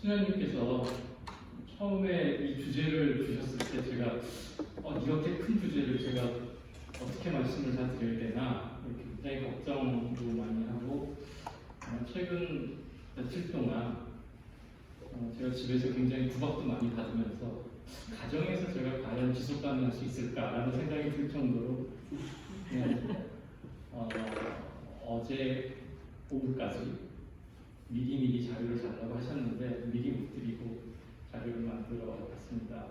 수녀님께서 처음에 이 주제를 주셨을 때 제가 이렇게 큰 주제를 제가 어떻게 말씀을 다 드려야 되나 이렇게 굉장히 걱정도 많이 하고 최근 며칠 동안 제가 집에서 굉장히 구박도 많이 받으면서 가정에서 제가 과연 지속 가능할 수 있을까라는 생각이 들 정도로 그냥 어제 오후까지 미리 자료를 달라고 하셨는데 미리 못 드리고 자료를 만들어 봤습니다.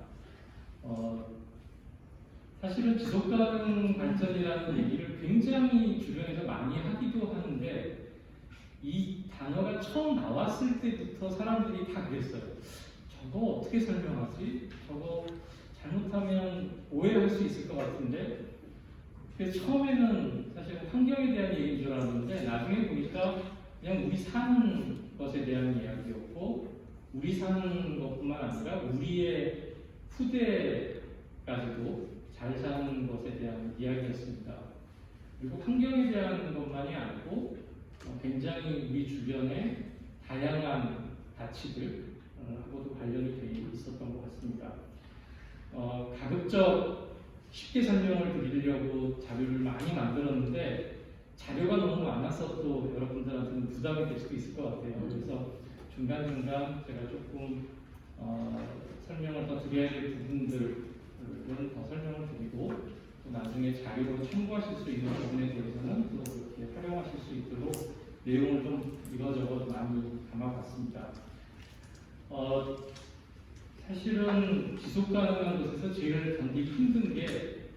사실은 지속가능 발전이라는 얘기를 굉장히 주변에서 많이 하기도 하는데 이 단어가 처음 나왔을 때부터 사람들이 다 그랬어요. 저거 어떻게 설명하지? 저거 잘못하면 오해할 수 있을 것 같은데. 그래서 처음에는 사실 환경에 대한 얘기인 줄 알았는데 나중에 보니까 그냥 우리 사는 것에 대한 이야기였고 우리 사는 것뿐만 아니라 우리의 후대까지도 잘 사는 것에 대한 이야기였습니다. 그리고 환경에 대한 것만이 아니고 굉장히 우리 주변의 다양한 가치들하고도 관련이 되어 있었던 것 같습니다. 가급적 쉽게 설명을 드리려고 자료를 많이 만들었는데 자료가 너무 많아서 또 여러분들한테는 부담이 될 수도 있을 것 같아요. 그래서 중간중간 제가 조금 설명을 더 드려야 될 부분들은 더 설명을 드리고 또 나중에 자료로 참고하실 수 있는 부분에 대해서는 또 그렇게 활용하실 수 있도록 내용을 좀 이거저거 많이 담아봤습니다. 사실은 지속가능한 것에서 제일 견디기 힘든 게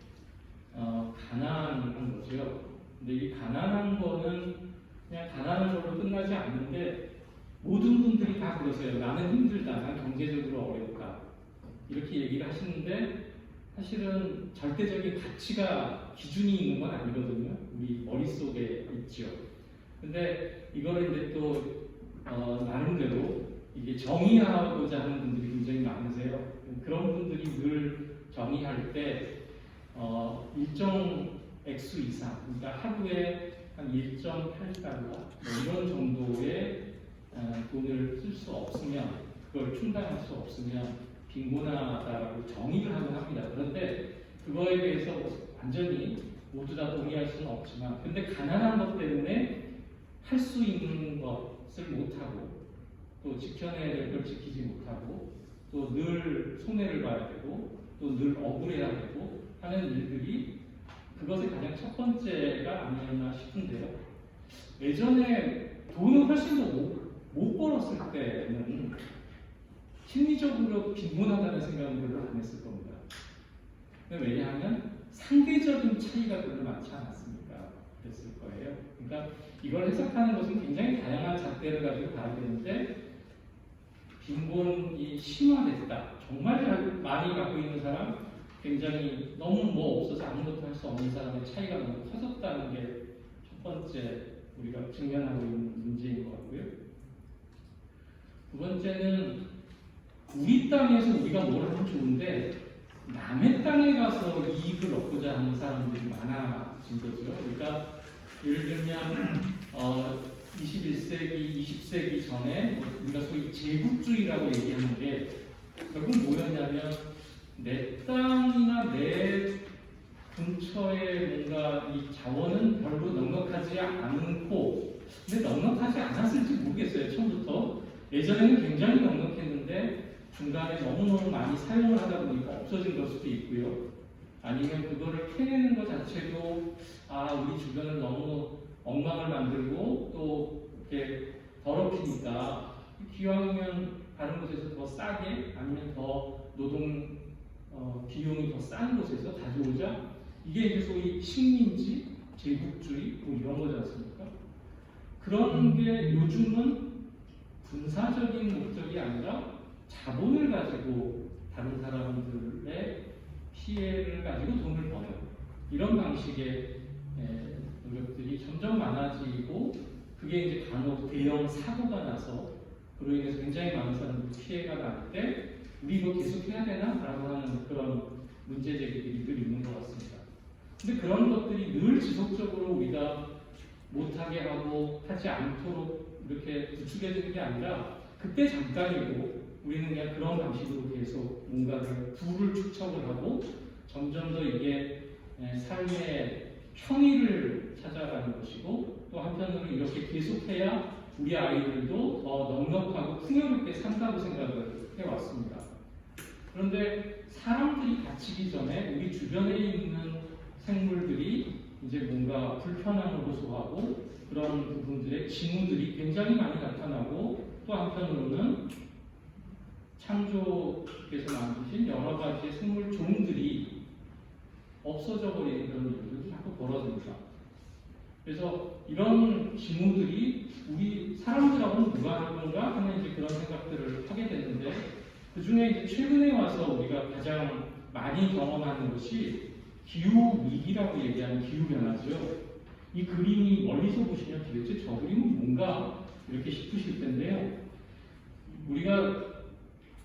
가난한 거죠. 근데 이 가난한 거는 그냥 가난한 걸로 끝나지 않는데 모든 분들이 다 그러세요. 나는 힘들다, 난 경제적으로 어렵다 이렇게 얘기를 하시는데 사실은 절대적인 가치가 기준이 있는 건 아니거든요. 우리 머릿속에 있죠. 근데 이거를 이제 또 나름대로 이게 정의하고자 하는 분들이 굉장히 많으세요. 그런 분들이 늘 정의할 때 일정 액수 이상, 그러니까 하루에 한 1.8달러 뭐 이런 정도의 돈을 쓸 수 없으면, 그걸 충당할 수 없으면 빈곤하다라고 정의를 하곤 합니다. 그런데 그거에 대해서 완전히 모두 다 동의할 수는 없지만, 근데 가난한 것 때문에 할 수 있는 것을 못하고 또 지켜내야 될 걸 지키지 못하고 또 늘 손해를 봐야 되고 또 늘 억울해야 되고 하는 일들이 그것이 가장 첫 번째가 아니었나 싶은데요. 예전에 돈을 훨씬 더 못 벌었을 때는 심리적으로 빈곤하다는 생각은 별로 안 했을 겁니다. 왜냐하면 상대적인 차이가 별로 많지 않았으니까 그랬을 거예요. 그러니까 이걸 해석하는 것은 굉장히 다양한 잣대를 가지고 가야 되는데 빈곤이 심화됐다. 정말 많이 갖고 있는 사람, 굉장히 너무 뭐 없어서 아무것도 할 수 없는 사람의 차이가 너무 커졌다는 게 첫 번째 우리가 직면하고 있는 문제인 것 같고요. 두 번째는 우리 땅에서 우리가 뭘 하면 좋은데 남의 땅에 가서 이익을 얻고자 하는 사람들이 많아진 거죠. 그러니까 예를 들면 21세기, 20세기 전에 우리가 소위 제국주의라고 얘기하는 게 결국 뭐였냐면 내 땅이나 내 근처에 뭔가 이 자원은 별로 넉넉하지 않고, 근데 넉넉하지 않았을지 모르겠어요. 처음부터 예전에는 굉장히 넉넉했는데 중간에 너무너무 많이 사용을 하다 보니까 없어진 걸 수도 있고요. 아니면 그거를 캐내는 것 자체도 우리 주변을 너무 엉망을 만들고 또 이렇게 더럽히니까 기왕이면 다른 곳에서 더 싸게 아니면 더 노동 비용이 더 싼 곳에서 가져오자. 이게 이제 소위 식민지, 제국주의 뭐 이런 거지 않습니까? 그런 게 요즘은 군사적인 목적이 아니라 자본을 가지고 다른 사람들의 피해를 가지고 돈을 버는 이런 방식의 노력들이 점점 많아지고 그게 이제 간혹 대형 사고가 나서 그로 인해서 굉장히 많은 사람들이 피해가 날 때 우리 이거 계속 해야 되나? 라고 하는 그런 문제 제기들이 늘 있는 것 같습니다. 근데 그런 것들이 늘 지속적으로 우리가 못하게 하고 하지 않도록 이렇게 부추겨지는 게 아니라 그때 잠깐이고 우리는 그냥 그런 방식으로 계속 뭔가를 부를 축적을 하고 점점 더 이게 삶의 평의를 찾아가는 것이고 또 한편으로 이렇게 계속해야 우리 아이들도 더 넉넉하고 풍요롭게 산다고 생각을 해왔습니다. 그런데 사람들이 갇히기 전에 우리 주변에 있는 생물들이 이제 뭔가 불편함을 호소하고 그런 부분들의 징후들이 굉장히 많이 나타나고 또 한편으로는 창조께서 만드신 여러 가지의 생물 종들이 없어져 버리는 그런 일들도 자꾸 벌어집니다. 그래서 이런 징후들이 우리 사람들하고는 무관한 건가 하는 이제 그런 생각들을 하게 되는데 그 중에 이제 최근에 와서 우리가 가장 많이 경험하는 것이 기후 위기라고 얘기하는 기후 변화죠. 이 그림이 멀리서 보시면 도대체 저 그림은 뭔가 이렇게 싶으실 텐데요. 우리가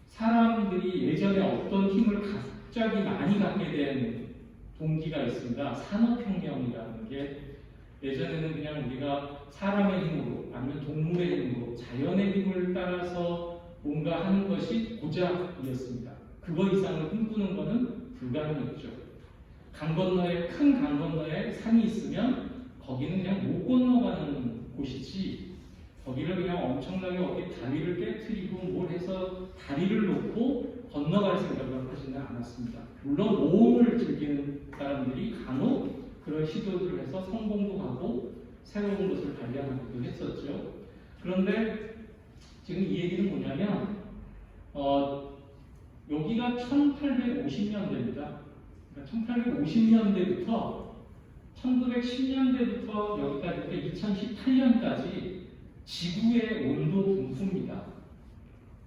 사람들이 예전에 어떤 힘을 갑자기 많이 갖게 된 동기가 있습니다. 산업혁명이라는 게 예전에는 그냥 우리가 사람의 힘으로 아니면 동물의 힘으로 자연의 힘을 따라서 뭔가 하는 것이 고작이었습니다. 그거 이상을 꿈꾸는 것은 불가능했죠. 강 건너에 큰 강 건너에 산이 있으면 거기는 그냥 못 건너가는 곳이지 거기를 그냥 엄청나게 어디 다리를 깨트리고 뭘 해서 다리를 놓고 건너갈 생각을 하지는 않았습니다. 물론 모험을 즐기는 사람들이 간혹 그런 시도들을 해서 성공도 하고 새로운 것을 발견하기도 했었죠. 그런데 지금 이 얘기는 뭐냐면 여기가 1850년대입니다. 그러니까 1850년대부터 1910년대부터 여기까지 2018년까지 지구의 온도 분포입니다.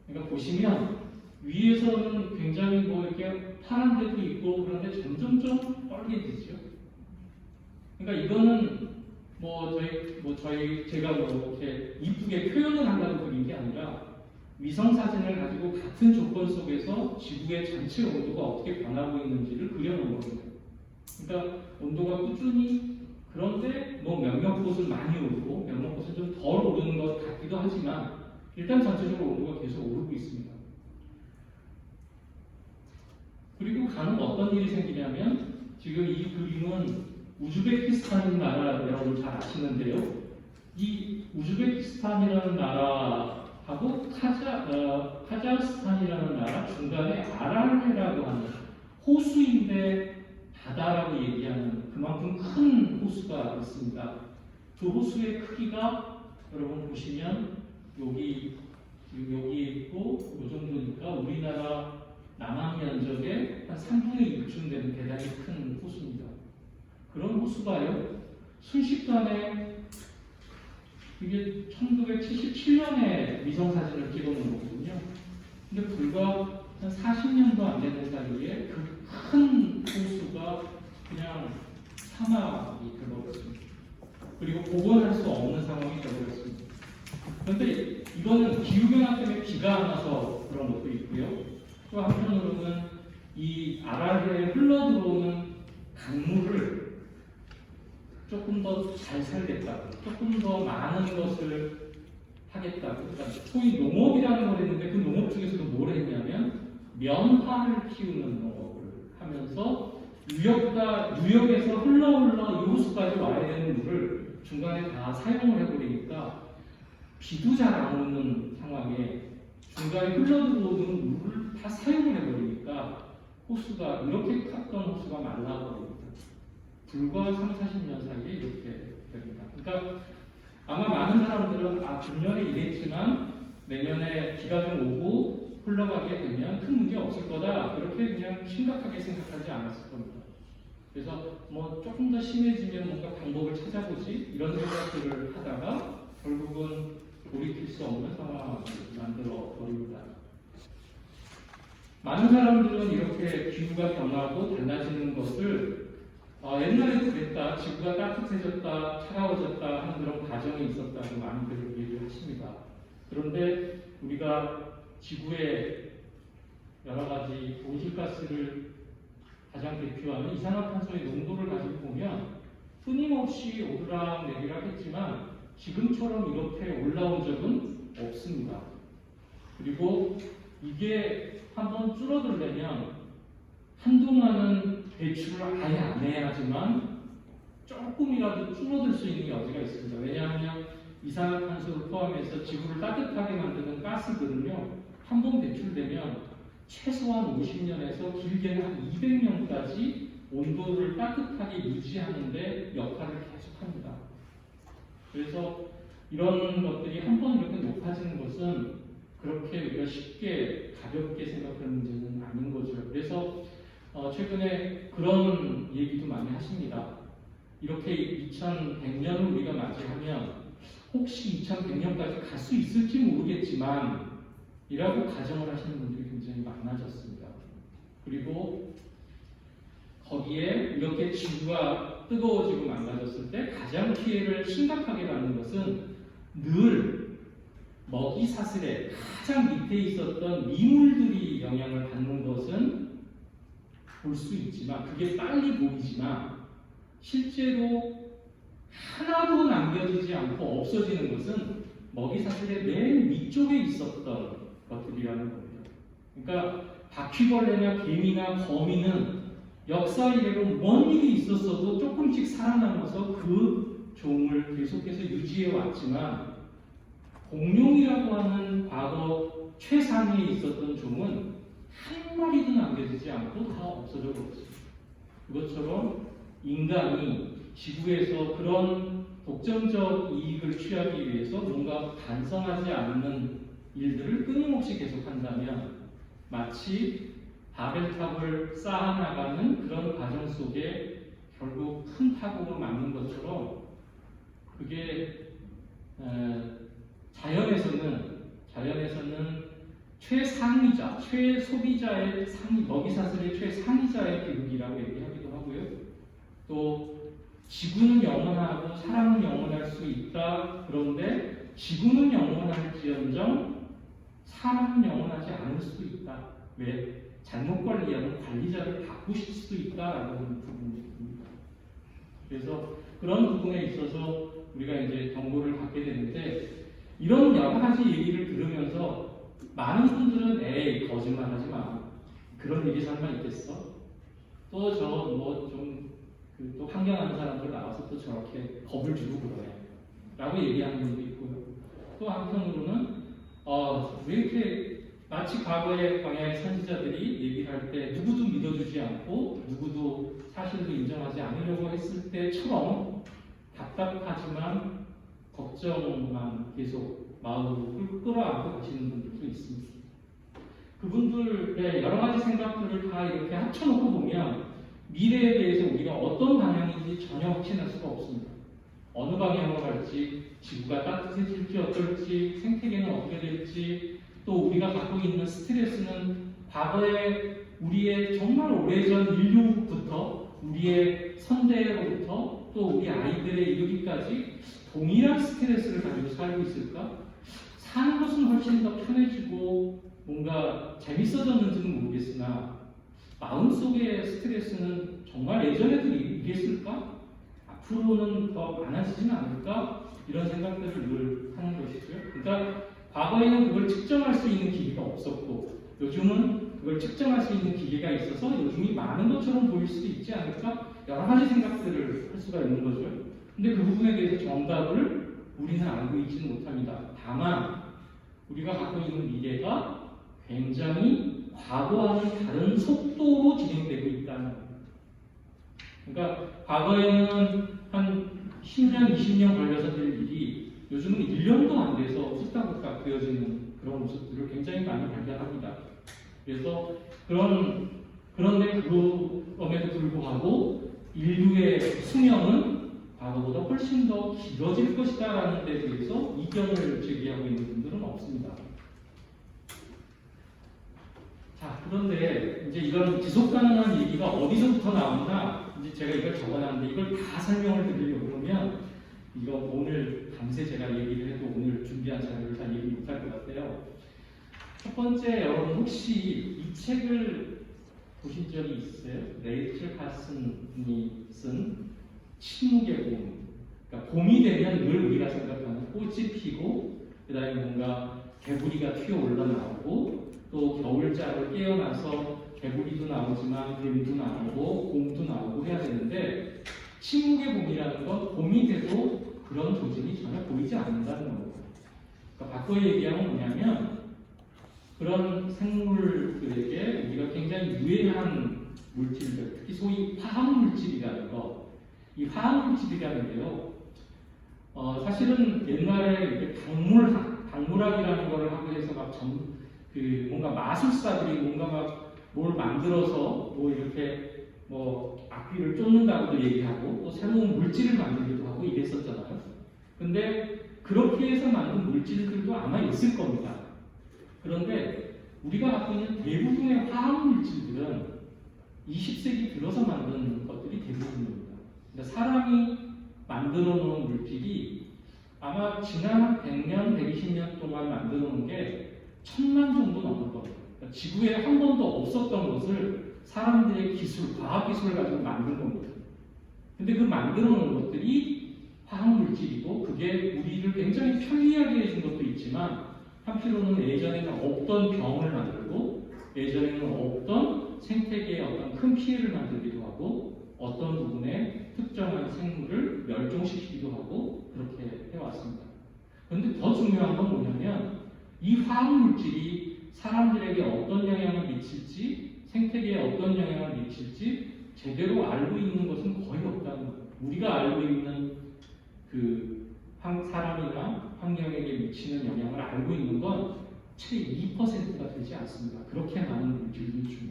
그러니까 보시면 위에서는 굉장히 뭐 이렇게 파란 데도 있고 그런데 점점점 빨개지죠. 그러니까 이거는 제가 뭐 이렇게 이쁘게 표현을 한다고 그린 게 아니라 위성 사진을 가지고 같은 조건 속에서 지구의 전체 온도가 어떻게 변하고 있는지를 그려놓은 겁니다. 그러니까 온도가 꾸준히 그런데 뭐 몇몇 곳은 많이 오르고 몇몇 곳은 좀 덜 오르는 것 같기도 하지만 일단 전체적으로 온도가 계속 오르고 있습니다. 그리고 간혹 어떤 일이 생기냐면 지금 이 그림은 우즈베키스탄 나라 여러분 잘 아시는데요. 이 우즈베키스탄이라는 나라하고 카자흐스탄이라는 나라 중간에 아랄레라고 하는 호수인데 바다라고 얘기하는 그만큼 큰 호수가 있습니다. 그 호수의 크기가 여러분 보시면 여기 있고 이 정도니까 우리나라 남한 면적의 한 3분의 1쯤 되는 대단히 큰 호수입니다. 그런 호수가요, 순식간에 이게 1977년에 위성사진을 찍어놓은 거거든요. 근데 불과 한 40년도 안 되는 사이에 그 큰 호수가 그냥 사막이 되어버렸습니다. 그리고 복원할 수 없는 상황이 되어버렸습니다. 그런데 이거는 기후변화 때문에 비가 안 와서 그런 것도 있고요. 또 한편으로는 이 아랄레에 흘러들어오는 강물을 조금 더 잘 살겠다, 조금 더 많은 것을 하겠다. 그러니까 소위 농업이라는 걸 했는데 그 농업 중에서도 뭘 했냐면 면화를 키우는 농업을 하면서 유역에서 흘러 이 호수까지 와야 되는 물을 중간에 다 사용을 해버리니까 비도 잘 안 오는 상황에 중간에 흘러들어오는 물을 다 사용을 해버리니까 호수가 이렇게 컸던 호수가 말라버립니다. 불과 3, 40년 사이에 이렇게 됩니다. 그러니까 아마 많은 사람들은 금년에 이랬지만 내년에 비가 좀 오고 흘러가게 되면 큰 문제 없을 거다 그렇게 그냥 심각하게 생각하지 않았을 겁니다. 그래서 뭐 조금 더 심해지면 뭔가 방법을 찾아보지 이런 생각들을 하다가 결국은 돌이킬 수 없는 상황을 만들어 버립니다. 많은 사람들은 이렇게 기후가 변하고 달라지는 것을 옛날에도 그랬다, 지구가 따뜻해졌다, 차가워졌다 하는 그런 과정이 있었다고 많이들 얘기를 하십니다. 그런데 우리가 지구의 여러 가지 온실가스를 가장 대표하는 이산화탄소의 농도를 가지고 보면 끊임없이 오르락내리락 했지만 지금처럼 이렇게 올라온 적은 없습니다. 그리고 이게 한번 줄어들려면 한동안은 배출을 아예 안 해야 하지만 조금이라도 줄어들 수 있는 여지가 있습니다. 왜냐하면 이산화탄소를 포함해서 지구를 따뜻하게 만드는 가스들은요, 한 번 배출되면 최소한 50년에서 길게는 한 200년까지 온도를 따뜻하게 유지하는데 역할을 계속합니다. 그래서 이런 것들이 한 번 이렇게 높아지는 것은 그렇게 우리가 쉽게 가볍게 생각하는 문제는 아닌 거죠. 그래서 최근에 그런 얘기도 많이 하십니다. 이렇게 2100년을 우리가 맞이하면 혹시 2100년까지 갈 수 있을지 모르겠지만 이라고 가정을 하시는 분들이 굉장히 많아졌습니다. 그리고 거기에 이렇게 지구가 뜨거워지고 망가졌을 때 가장 피해를 심각하게 받는 것은 늘 먹이 사슬의 가장 밑에 있었던 미물들이 영향을 받는 것은 볼 수 있지만, 그게 빨리 보이지만 실제로 하나도 남겨지지 않고 없어지는 것은 먹이 사슬의 맨 위쪽에 있었던 것들이라는 겁니다. 그러니까 바퀴벌레나 개미나 거미는 역사 이래로 뭔 일이 있었어도 조금씩 살아남아서 그 종을 계속해서 유지해 왔지만, 공룡이라고 하는 과거 최상위에 있었던 종은 한 마리도 남겨지지 않고 다 없어져 버렸습니다. 그것처럼 인간이 지구에서 그런 독점적 이익을 취하기 위해서 뭔가 반성하지 않는 일들을 끊임없이 계속한다면 마치 바벨탑을 쌓아나가는 그런 과정 속에 결국 큰 타국을 맞는 것처럼, 그게 자연에서는 최상위자, 최소비자의 상위, 먹이사슬의 최상위자의 기록이라고 얘기하기도 하고요. 또 지구는 영원하고 사람은 영원할 수 있다. 그런데 지구는 영원할지언정 사람은 영원하지 않을 수도 있다. 왜? 잘못 관리하면 관리자를 바꾸실 수도 있다라고 하는 부분입니다. 그래서 그런 부분에 있어서 우리가 이제 경고를 받게 되는데, 이런 여러 가지 얘기를 들으면서 많은 분들은 에이 거짓말하지 마, 그런 일이 설마 있겠어? 또 저 뭐 좀 또 환경하는 사람들 나와서 또 저렇게 겁을 주고 그러네 라고 얘기하는 분도 있고요. 또 한편으로는 왜 이렇게 마치 과거의 광야의 선지자들이 얘기를 할 때 누구도 믿어주지 않고 누구도 사실도 인정하지 않으려고 했을 때처럼 답답하지만 걱정만 계속 마음으로 끌어안고 가시는 분들도 있습니다. 그분들의 여러 가지 생각들을 다 이렇게 합쳐놓고 보면 미래에 대해서 우리가 어떤 방향인지 전혀 확신할 수가 없습니다. 어느 방향으로 갈지, 지구가 따뜻해질지 어떨지, 생태계는 어떻게 될지, 또 우리가 갖고 있는 스트레스는 과거에 우리의 정말 오래전 인류부터 우리의 선대로부터 또 우리 아이들에 이르기까지 동일한 스트레스를 가지고 살고 있을까? 사는 것은 훨씬 더 편해지고 뭔가 재밌어졌는지는 모르겠으나 마음속의 스트레스는 정말 예전에도 이랬을까? 앞으로는 더 많아지지는 않을까? 이런 생각들을 늘 하는 것이죠. 그러니까 과거에는 그걸 측정할 수 있는 기계가 없었고 요즘은 그걸 측정할 수 있는 기계가 있어서 요즘이 많은 것처럼 보일 수도 있지 않을까? 여러 가지 생각들을 할 수가 있는 거죠. 근데 그 부분에 대해서 정답을 우리는 알고 있지는 못합니다. 다만 우리가 갖고 있는 미래가 굉장히 과거와는 다른 속도로 진행되고 있다는 겁니다. 그러니까 과거에는 한 10년, 20년 걸려서 될 일이 요즘은 1년도 안 돼서 후딱후딱 되어지는 그런 모습들을 굉장히 많이 발견합니다. 그래서 그런데 그럼에도 불구하고 인류의 수명은 과거보다 훨씬 더 길어질 것이다라는 데 대해서 이견을 제기하고 있는 분들은 없습니다. 자, 그런데 이제 이런 지속 가능한 얘기가 어디서부터 나오나, 이제 제가 이걸 적어놨는데 이걸 다 설명을 드리려고 그러면 이거 오늘 밤새 제가 얘기를 해도 오늘 준비한 자료를 다 얘기 못할 것 같아요. 첫 번째, 여러분 혹시 이 책을 보신 적이 있으세요? 레이첼 카슨이 쓴 침묵의 봄. 그러니까 봄이 되면 늘 우리가 생각하는 꽃이 피고, 그 다음에 뭔가 개구리가 튀어 올라나오고 또 겨울장을 깨어나서 개구리도 나오지만 뱀도 나오고 곰도 나오고 해야 되는데 침묵의 봄이라는 건 봄이 돼도 그런 조짐이 전혀 보이지 않는다는 겁니다. 그러니까 바꿔 얘기하면 뭐냐면 그런 생물들에게 우리가 굉장히 유해한 물질들, 특히 소위 화학물질이라는 거, 이 화학물질이라는 게요, 사실은 옛날에 이렇게 박물학이라는 걸 하고 해서 뭔가 마술사들이 뭔가 막 뭘 만들어서 뭐 이렇게 뭐 악기를 쫓는다고도 얘기하고 또 새로운 물질을 만들기도 하고 이랬었잖아요. 근데 그렇게 해서 만든 물질들도 아마 있을 겁니다. 그런데 우리가 갖고 있는 대부분의 화학물질들은 20세기 들어서 만든 것들이 대부분입니다. 그러니까 사람이 만들어 놓은 물질이 아마 지난 100년, 120년 동안 만들어 놓은 게 1000만 정도 넘을 겁니다. 그러니까 지구에 한 번도 없었던 것을 사람들의 기술, 과학기술을 가지고 만든 겁니다. 근데 그 만들어 놓은 것들이 화학물질이고 그게 우리를 굉장히 편리하게 해준 것도 있지만 한편으로는 예전에는 없던 병을 만들고 예전에는 없던 생태계에 어떤 큰 피해를 만들기도 하고 어떤 부분에 특정한 생물을 멸종시키기도 하고 그렇게 해왔습니다. 그런데 더 중요한 건 뭐냐면 이 화학물질이 사람들에게 어떤 영향을 미칠지 생태계에 어떤 영향을 미칠지 제대로 알고 있는 것은 거의 없다는 거예요. 우리가 알고 있는 그 사람이나 환경에게 미치는 영향을 알고 있는 건 채 2%가 되지 않습니다. 그렇게 많은 물질들 중에.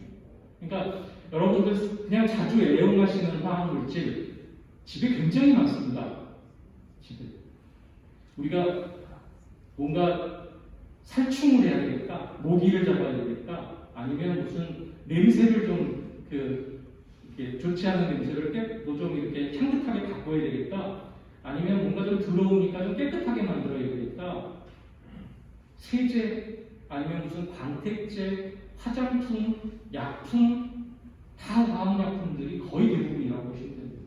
그러니까 여러분들 그냥 자주 애용하시는 화학물질 집에 굉장히 많습니다. 집에. 우리가 뭔가 살충을 해야 되겠다, 모기를 잡아야 되겠다, 아니면 무슨 냄새를 좀 이렇게 좋지 않은 냄새를 좀 이렇게 향긋하게 바꿔야 되겠다, 아니면 뭔가 좀 더러우니까 좀 깨끗하게 만들어야 되겠다. 세제, 아니면 무슨 광택제, 화장품, 약품, 다 화학약품들이 거의 대부분이라고 보시면 됩니다.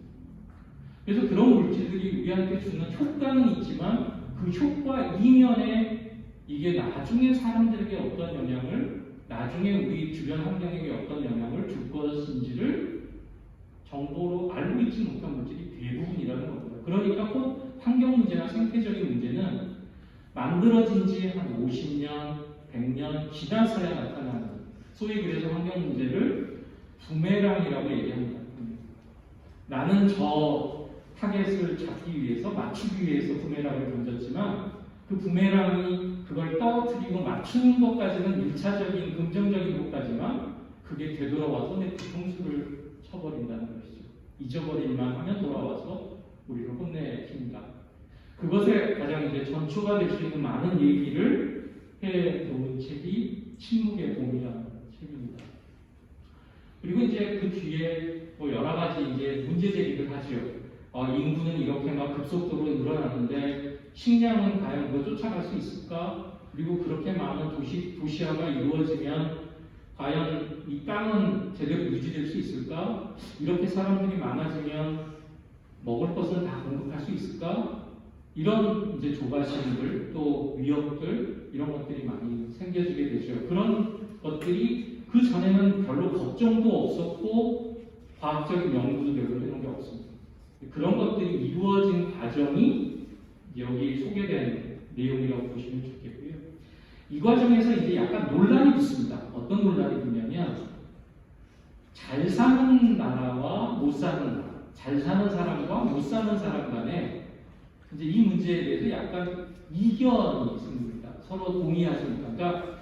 그래서 그런 물질들이 우리한테 주는 효과는 있지만 그 효과 이면에 이게 나중에 사람들에게 어떤 영향을, 나중에 우리 주변 환경에게 어떤 영향을 줄 것인지를 정보로 알고 있지 못한 물질이 대부분이라는 겁니다. 그러니까 꼭 환경 문제나 생태적인 문제는 만들어진 지 한 50년, 100년 지나서야 나타나는, 소위 그래서 환경 문제를 부메랑이라고 얘기합니다. 나는 저 타겟을 잡기 위해서, 맞추기 위해서 부메랑을 던졌지만 그 부메랑이 그걸 떨어뜨리고 맞추는 것까지는 1차적인 긍정적인 것까지만 그게 되돌아와서 내 뒤통수를 쳐버린다는 것이죠. 잊어버릴만 하면 돌아와서 우리를 혼내십니다. 그것에 가장 이제 전초가 될 수 있는 많은 얘기를 해 놓은 책이 침묵의 봄이라는 책입니다. 그리고 이제 그 뒤에 뭐 여러 가지 이제 문제 제기를 하죠. 인구는 이렇게 막 급속도로 늘어나는데 식량은 과연 그거 쫓아갈 수 있을까? 그리고 그렇게 많은 도시화가 이루어지면 과연 이 땅은 제대로 유지될 수 있을까? 이렇게 사람들이 많아지면 먹을 것은 다 공급할 수 있을까? 이런 이제 조바심들, 또 위협들, 이런 것들이 많이 생겨지게 되죠. 그런 것들이 그 전에는 별로 걱정도 없었고 과학적인 연구도 되고 이런 게 없습니다. 그런 것들이 이루어진 과정이 여기 소개된 내용이라고 보시면 좋겠고요. 이 과정에서 이제 약간 논란이 붙습니다. 어떤 논란이 붙냐면 잘 사는 나라와 못 사는 나라, 잘 사는 사람과 못 사는 사람 간에 이제 이 문제에 대해서 약간 이견이 있습니다. 서로 동의하지 못한다. 그러니까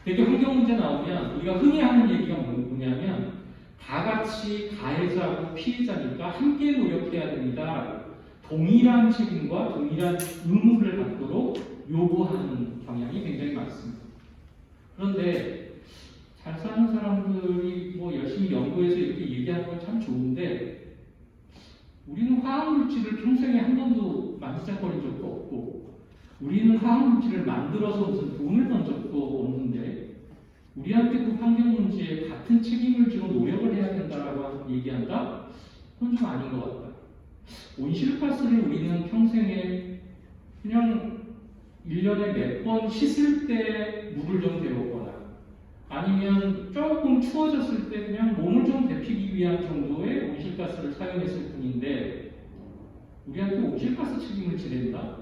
되게 환경 문제 나오면 우리가 흔히 하는 얘기가 뭐냐면 다 같이 가해자하고 피해자니까 함께 노력해야 됩니다. 동일한 책임과 동일한 의무를 갖도록 요구하는 경향이 굉장히 많습니다. 그런데 잘 사는 사람들이 뭐 열심히 연구해서 이렇게 얘기하는 건 참 좋은데 우리는 화학물질을 평생에 한 번도 만지작거린 적도 없고 우리는 화학물질을 만들어서 무슨 돈을 번 적도 없는데 우리한테 그 환경 문제에 같은 책임을 지고 노력을 해야 된다라고 얘기한다? 그건 좀 아닌 것 같다. 온실가스를 우리는 평생에 그냥 1년에 몇 번 씻을 때 물을 좀 데우거나 아니면 조금 추워졌을 때 그냥 몸을 좀 데피기 위한 정도의 온실가스를 사용했을 뿐인데 우리한테 온실가스 책임을 지낸다?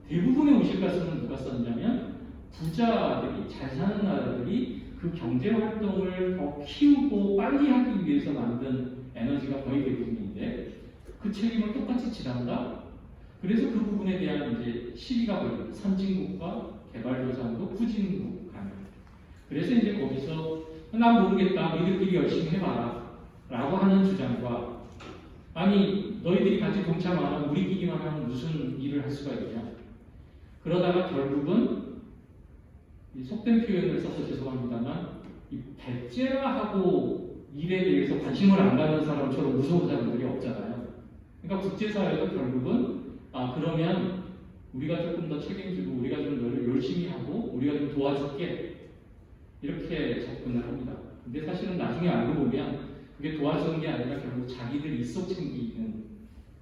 대부분의 온실가스는 누가 썼냐면 부자들이, 잘 사는 나라들이 그 경제 활동을 더 키우고 빨리 하기 위해서 만든 에너지가 거의 대부분인데 그 책임을 똑같이 지난다? 그래서 그 부분에 대한 이제 시비가 벌어요. 선진국과 개발도상국, 후진국 간에. 그래서 이제 거기서 난 모르겠다, 너희들끼리 열심히 해봐라 라고 하는 주장과 아니 너희들이 같이 동참하면 우리끼리만 하면 무슨 일을 할 수가 있냐. 그러다가 결국은 속된 표현을 써서 죄송합니다만 이 백제라하고 일에 대해서 관심을 안 가는 사람처럼 무서운 사람들이 없잖아요. 그러니까 국제사회도 결국은 그러면 우리가 조금 더 책임지고 우리가 좀 너를 열심히 하고 우리가 좀 도와줄게 이렇게 접근을 합니다. 근데 사실은 나중에 알고 보면 그게 도와주는 게 아니라 결국 자기들 입속 챙기는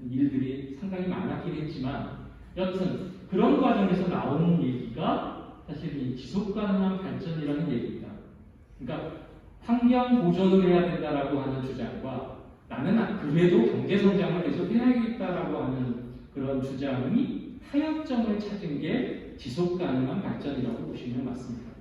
일들이 상당히 많았긴 했지만 여튼 그런 과정에서 나오는 얘기가 사실 이 지속가능한 발전이라는 얘기입니다. 그러니까 환경 보존을 해야 된다라고 하는 주장과 나는 그래도 경제 성장을 계속 해야겠다라고 하는 그런 주장이 타협점을 찾은 게 지속가능한 발전이라고 보시면 맞습니다.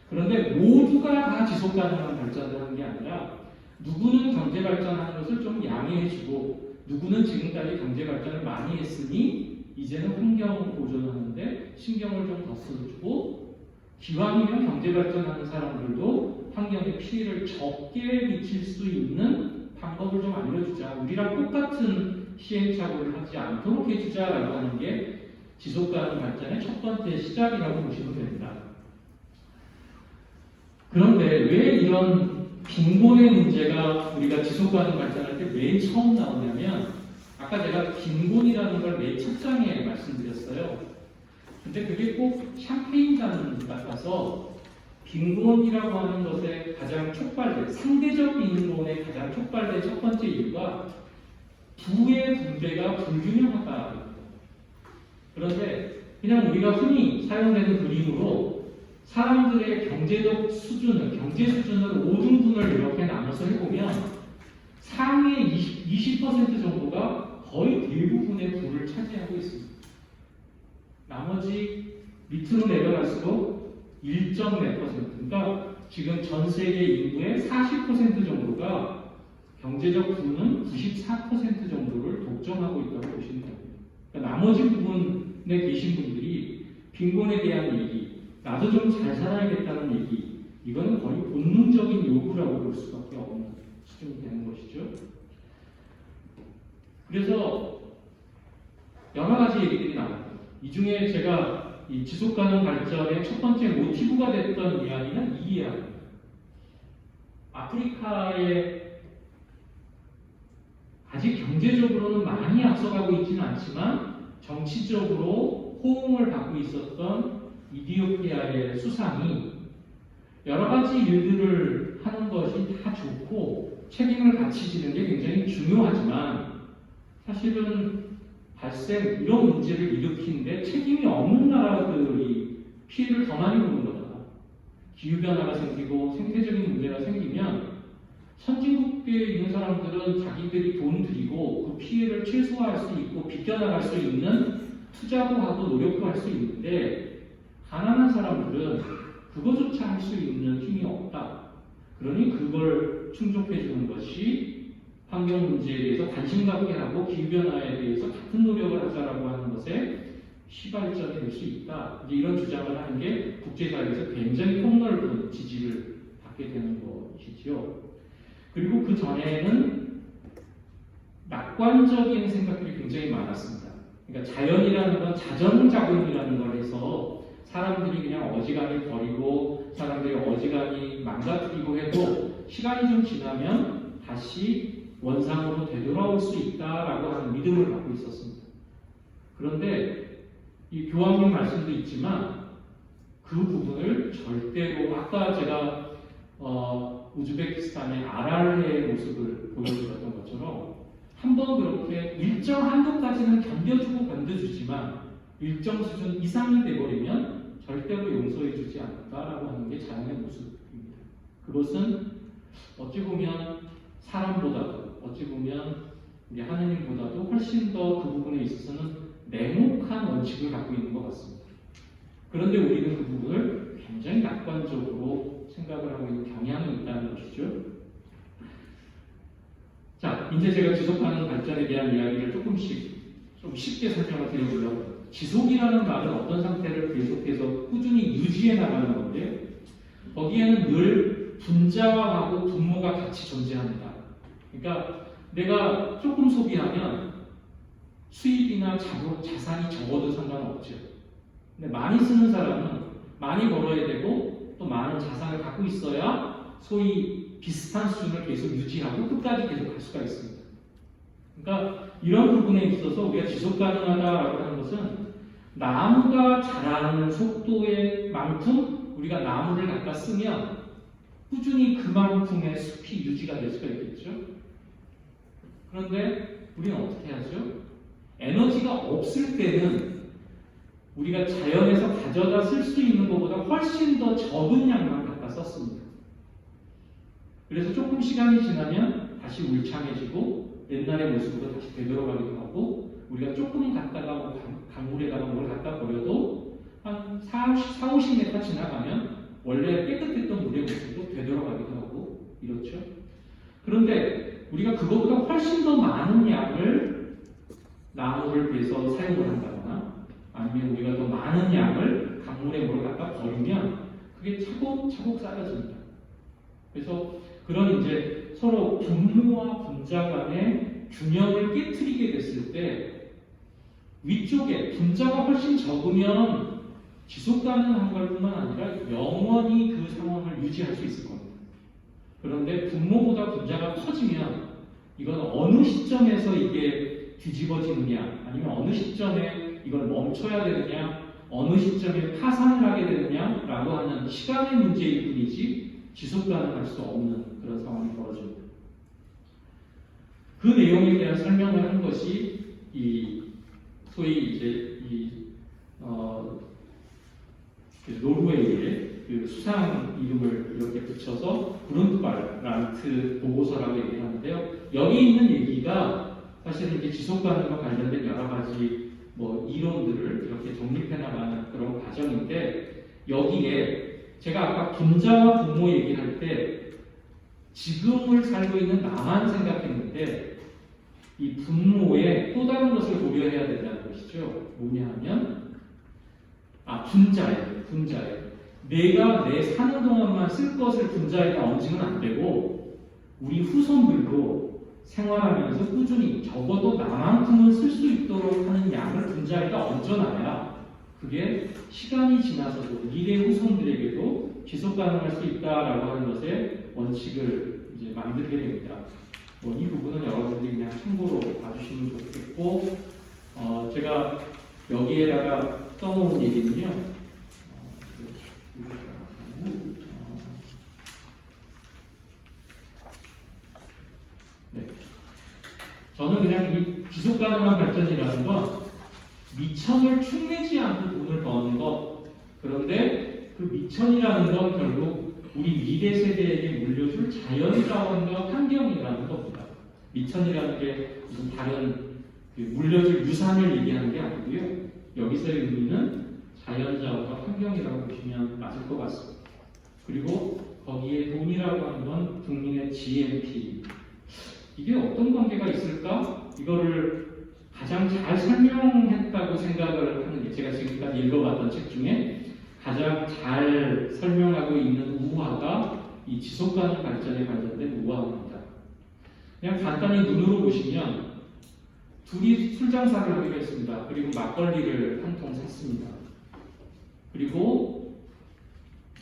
그런데 모두가 다 지속가능한 발전을 하는 게 아니라 누구는 경제 발전하는 것을 좀 양해해주고 누구는 지금까지 경제 발전을 많이 했으니 이제는 환경 보존하는데 신경을 좀 더 써주고 기왕이면 경제 발전하는 사람들도 환경에 피해를 적게 미칠 수 있는 방법을 좀 알려주자. 우리랑 똑같은 시행착오를 하지 않도록 해주자라고 하는 게 지속가능 발전의 첫 번째 시작이라고 보시면 됩니다. 그런데 왜 이런 빈곤의 문제가 우리가 지속가능 발전할 때 맨 처음 나오냐면 아까 제가 빈곤이라는 걸 맨 첫 장에 말씀드렸어요. 근데 그게 꼭 샴페인 잔 같아서 빈곤이라고 하는 것에 가장 촉발된 상대적 빈곤에 가장 촉발된 첫 번째 이유가 부의 분배가 불균형하다. 그런데 그냥 우리가 흔히 사용되는 그림으로 사람들의 경제적 수준을 경제 수준을 5등분을 이렇게 나눠서 해보면 상위의 20% 정도가 거의 대부분의 부를 차지하고 있습니다. 나머지 밑으로 내려갈수록 1.4%, 그러니까 지금 전 세계 인구의 40% 정도가 경제적 부는 94% 정도를 독점하고 있다고 보시면 됩니다. 그러니까 나머지 부분에 계신 분들이 빈곤에 대한 얘기, 나도 좀 잘 살아야겠다는 얘기, 이거는 거의 본능적인 요구라고 볼 수밖에 없는 수준이 되는 것이죠. 그래서 여러 가지 얘기들이 나와요. 이 중에 제가 이 지속가능 발전의 첫 번째 모티브가 됐던 이야기는 이 이야기입니다. 아프리카에 아직 경제적으로는 많이 앞서가고 있지는 않지만 정치적으로 호응을 받고 있었던 이디오피아의 수상이 여러 가지 일들을 하는 것이 다 좋고 책임을 같이 지는 게 굉장히 중요하지만 사실은 이런 문제를 일으키는데 책임이 없는 나라들이 피해를 더 많이 보는 거다. 기후변화가 생기고 생태적인 문제가 생기면 선진국에 있는 사람들은 자기들이 돈 들이고 그 피해를 최소화할 수 있고 비껴나갈 수 있는 투자도 하고 노력도 할 수 있는데 가난한 사람들은 그거조차 할 수 있는 힘이 없다. 그러니 그걸 충족해 주는 것이 환경 문제에 대해서 관심 갖게 하고 기후변화에 대해서 같은 노력을 하자라고 하는 것에 시발점이 될 수 있다. 이제 이런 주장을 하는 게 국제사회에서 굉장히 폭넓은 지지를 받게 되는 것이지요. 그리고 그 전에는 낙관적인 생각들이 굉장히 많았습니다. 그러니까 자연이라는 건 자전작용이라는 걸 해서 사람들이 그냥 어지간히 버리고 사람들이 어지간히 망가뜨리고 해도 시간이 좀 지나면 다시 원상으로 되돌아올 수 있다라고 하는 믿음을 갖고 있었습니다. 그런데 이 교황님 말씀도 있지만 그 부분을 절대로 아까 제가 우즈베키스탄의 아랄레의 모습을 보여드렸던 것처럼 한번 그렇게 일정 한도까지는 견뎌주고 견뎌주지만 일정 수준 이상이 돼버리면 절대로 용서해주지 않는다라고 하는 게 자연의 모습입니다. 그것은 어찌 보면 사람보다도 어찌 보면 우리 하느님보다도 훨씬 더 그 부분에 있어서는 냉혹한 원칙을 갖고 있는 것 같습니다. 그런데 우리는 그 부분을 굉장히 낙관적으로 생각을 하고 있는 경향이 있다는 것이죠. 자, 이제 제가 지속가능 발전에 대한 이야기를 조금씩 좀 쉽게 설명을 드려보려고 합니다. 지속이라는 말은 어떤 상태를 계속해서 꾸준히 유지해 나가는 건데 거기에는 늘 분자하고 분모가 같이 존재합니다. 그러니까 내가 조금 소비하면 수입이나 자산이 적어도 상관없죠. 근데 많이 쓰는 사람은 많이 벌어야 되고 또 많은 자산을 갖고 있어야 소위 비슷한 수준을 계속 유지하고 끝까지 계속 갈 수가 있습니다. 그러니까 이런 부분에 있어서 우리가 지속 가능하다라고 하는 것은 나무가 자라는 속도에 만큼 우리가 나무를 갖다 쓰면 꾸준히 그만큼의 숲이 유지가 될 수가 있겠죠. 그런데 우리는 어떻게 하죠? 에너지가 없을 때는 우리가 자연에서 가져다 쓸 수 있는 것보다 훨씬 더 적은 양만 갖다 썼습니다. 그래서 조금 시간이 지나면 다시 울창해지고 옛날의 모습으로 다시 되돌아가기도 하고 우리가 조금 갖다가 강물에다가 뭘 갖다 버려도 한 40-50m 지나가면 원래 깨끗했던 물의 모습으로 되돌아가기도 하고 이렇죠. 그런데 우리가 그것보다 훨씬 더 많은 양을 나무를 베서 사용을 한다거나 아니면 우리가 더 많은 양을 강물에 뭘 갖다 버리면 그게 차곡차곡 쌓여집니다. 그래서 그런 이제 서로 분모와 분자 간의 균형을 깨트리게 됐을 때 위쪽에 분자가 훨씬 적으면 지속 가능한 걸 뿐만 아니라 영원히 그 상황을 유지할 수 있을 겁니다. 그런데 분모보다 분자가 커지면 이건 어느 시점에서 이게 뒤집어지느냐 아니면 어느 시점에 이걸 멈춰야 되느냐 어느 시점에 파산을 하게 되느냐라고 하는 시간의 문제일 뿐이지 지속 가능할 수 없는 그런 상황이 벌어집니다. 그 내용에 대한 설명을 한 것이 이 소위 이제 노르웨이의 그 수상 이름을 이렇게 붙여서 브룬트발란트 보고서라고 얘기를 하는데요. 여기 있는 얘기가 사실은 이제 지속 가능과 관련된 여러 가지 뭐 이론들을 이렇게 정립해 나가는 그런 과정인데 여기에 제가 아까 분자와 분모 얘기할 때 지금을 살고 있는 나만 생각했는데 이 분모에 또 다른 것을 고려해야 된다는 것이죠. 뭐냐 하면 분자예요. 내가 내 사는 동안만 쓸 것을 분자에다 얹으면 안 되고 우리 후손들도 생활하면서 꾸준히 적어도 나만큼은 쓸 수 있도록 하는 양을 분자에다 얹어놔야 그게 시간이 지나서도 미래 후손들에게도 지속 가능할 수 있다라고 하는 것의 원칙을 이제 만들게 됩니다. 이 부분은 여러분들이 그냥 참고로 봐주시면 좋겠고, 제가 여기에다가 써놓은 얘기는요. 네. 저는 그냥 이 지속 가능한 발전이라는 건 미천을 축내지 않고 돈을 버는 것. 그런데 그 미천이라는 건 결국 우리 미래 세대에게 물려줄 자연자원과 환경이라는 겁니다. 미천이라는 게 무슨 다른 물려줄 유산을 얘기하는 게 아니고요. 여기서의 의미는 자연자원과 환경이라고 보시면 맞을 것 같습니다. 그리고 거기에 돈이라고 하는 건 국민의 GNP. 이게 어떤 관계가 있을까? 이거를 가장 잘 설명했다고 생각을 하는 게 제가 지금까지 읽어봤던 책 중에 가장 잘 설명하고 있는 우화가 이 지속가능 발전에 관련된 우화입니다. 그냥 간단히 눈으로 보시면 둘이 술 장사를 하기로 했습니다. 그리고 막걸리를 한 통 샀습니다. 그리고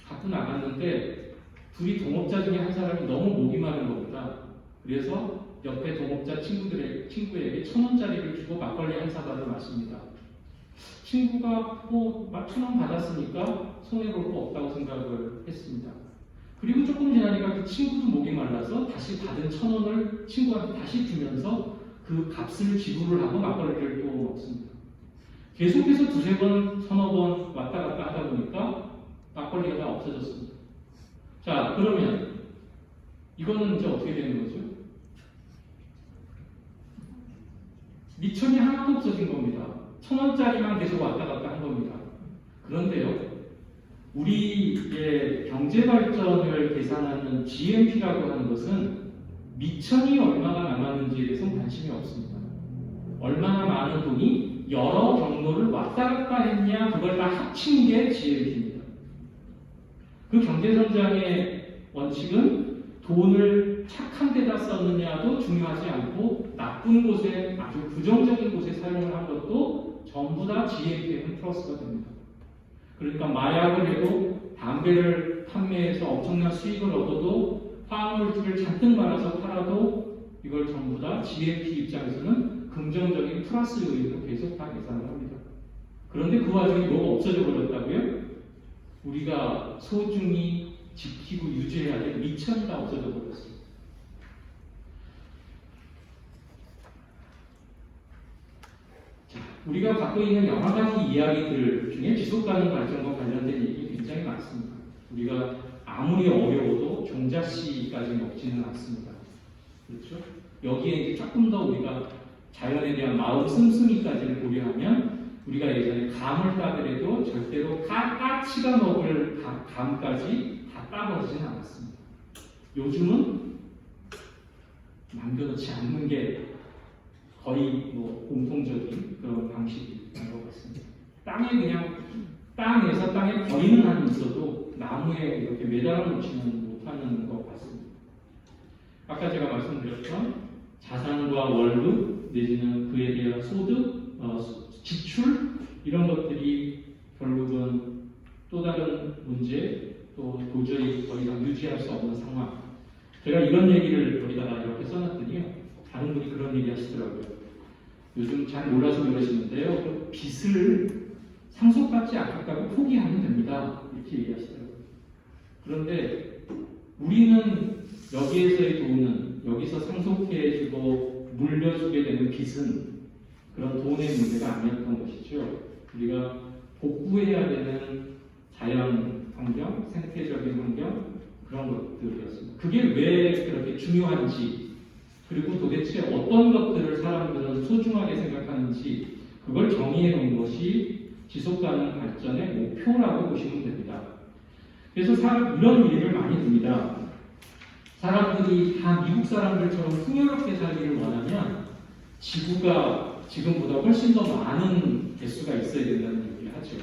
갖고 나갔는데 둘이 동업자 중에 한 사람이 너무 목이 마른 겁니다. 그래서 옆에 동업자 친구에게 1,000원짜리를 주고 막걸리 한 사발을 마십니다. 친구가 1,000원 받았으니까 손해볼 거 없다고 생각을 했습니다. 그리고 조금 지나니까 그 친구도 목이 말라서 다시 받은 1,000원을 친구한테 다시 주면서 그 값을 지불을 하고 막걸리를 또 먹습니다. 계속해서 두세 번, 서너 번 왔다 갔다 하다 보니까 막걸리가 다 없어졌습니다. 자, 그러면 이거는 이제 어떻게 되는 거죠? 미천이 하나도 없어진 겁니다. 1,000원짜리만 계속 왔다 갔다 한 겁니다. 그런데요, 우리의 경제 발전을 계산하는 GNP라고 하는 것은 미천이 얼마나 남았는지에 대해서는 관심이 없습니다. 얼마나 많은 돈이 여러 경로를 왔다 갔다 했냐, 그걸 다 합친 게 GNP입니다. 그 경제성장의 원칙은 돈을 착한 데다 썼느냐도 중요하지 않고 나쁜 곳에, 아주 부정적인 곳에 사용을 한 것도 전부 다 GNP에는 플러스가 됩니다. 그러니까 마약을 해도, 담배를 판매해서 엄청난 수익을 얻어도, 화학물질을 잔뜩 말아서 팔아도 이걸 전부 다 GNP 입장에서는 긍정적인 플러스 요인으로 계속 다 계산을 합니다. 그런데 그 와중에 뭐가 없어져 버렸다고요? 우리가 소중히 지키고 유지해야 될 미천이 다 없어져 버렸습니다. 자, 우리가 갖고 있는 여러 가지 이야기들 중에 지속가능 발전과 관련된 얘기 굉장히 많습니다. 우리가 아무리 어려워도 종자씨까지 먹지는 않습니다. 그렇죠? 여기에 조금 더 우리가 자연에 대한 마음 씀씀이까지를 고려하면 우리가 예전에 감을 따더라도 절대로 까치가 먹을 감까지 다 따버리지는 않았습니다. 요즘은 남겨놓지 않는 게 거의 뭐 공통적인 그런 방식인 것 같습니다. 땅에서 땅에 버리는 한이 있어도 나무에 이렇게 매달아 놓지는 못하는 것 같습니다. 아까 제가 말씀드렸던 자산과 월급 내지는 그에 대한 소득, 지출 이런 것들이 결국은 또 다른 문제, 또 도저히 더 이상 유지할 수 없는 상황. 제가 이런 얘기를 여기다가 이렇게 써놨더니요, 다른 분이 그런 얘기 하시더라고요. 요즘 잘 몰라서 그러시는데요, 그 빚을 상속받지 않겠다고 포기하면 됩니다. 이렇게 얘기하시더라고요. 그런데 우리는 여기에서의 돈은, 여기서 상속해주고 물려주게 되는 빚은 그런 돈의 문제가 아니었던 것이죠. 우리가 복구해야 되는 자연 환경, 생태적인 환경, 그런 것들이었습니다. 그게 왜 그렇게 중요한지, 그리고 도대체 어떤 것들을 사람들은 소중하게 생각하는지, 그걸 정의해 놓은 것이 지속가능 발전의 목표라고 보시면 됩니다. 그래서 이런 얘기를 많이 듭니다. 사람들이 다 미국 사람들처럼 풍요롭게 살기를 원하면 지구가 지금보다 훨씬 더 많은 개수가 있어야 된다는 얘기를 하죠.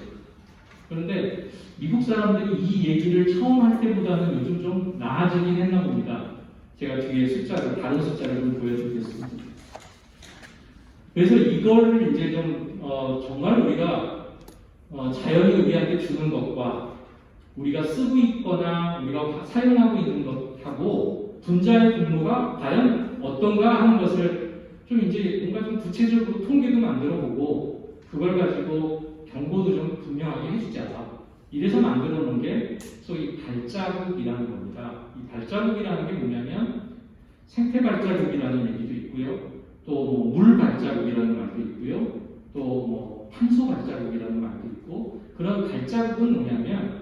그런데 미국 사람들이 이 얘기를 처음 할 때보다는 요즘 좀 나아지긴 했나 봅니다. 제가 뒤에 다른 숫자를 좀 보여드리겠습니다. 그래서 이거를 이제 좀 정말 우리가 자연이 우리한테 주는 것과 우리가 쓰고 있거나 우리가 사용하고 있는 것하고 분자의 분모가 과연 어떤가 하는 것을 좀 이제 뭔가 좀 구체적으로 통계도 만들어보고 그걸 가지고 경고도 좀 분명하게 해주자. 이래서 만들어 놓은 게 소위 발자국이라는 겁니다. 이 발자국이라는 게 뭐냐면 생태 발자국이라는 얘기도 있고요. 또 물 발자국이라는 말도 있고요. 또 탄소 발자국이라는 말도 있고, 그런 발자국은 뭐냐면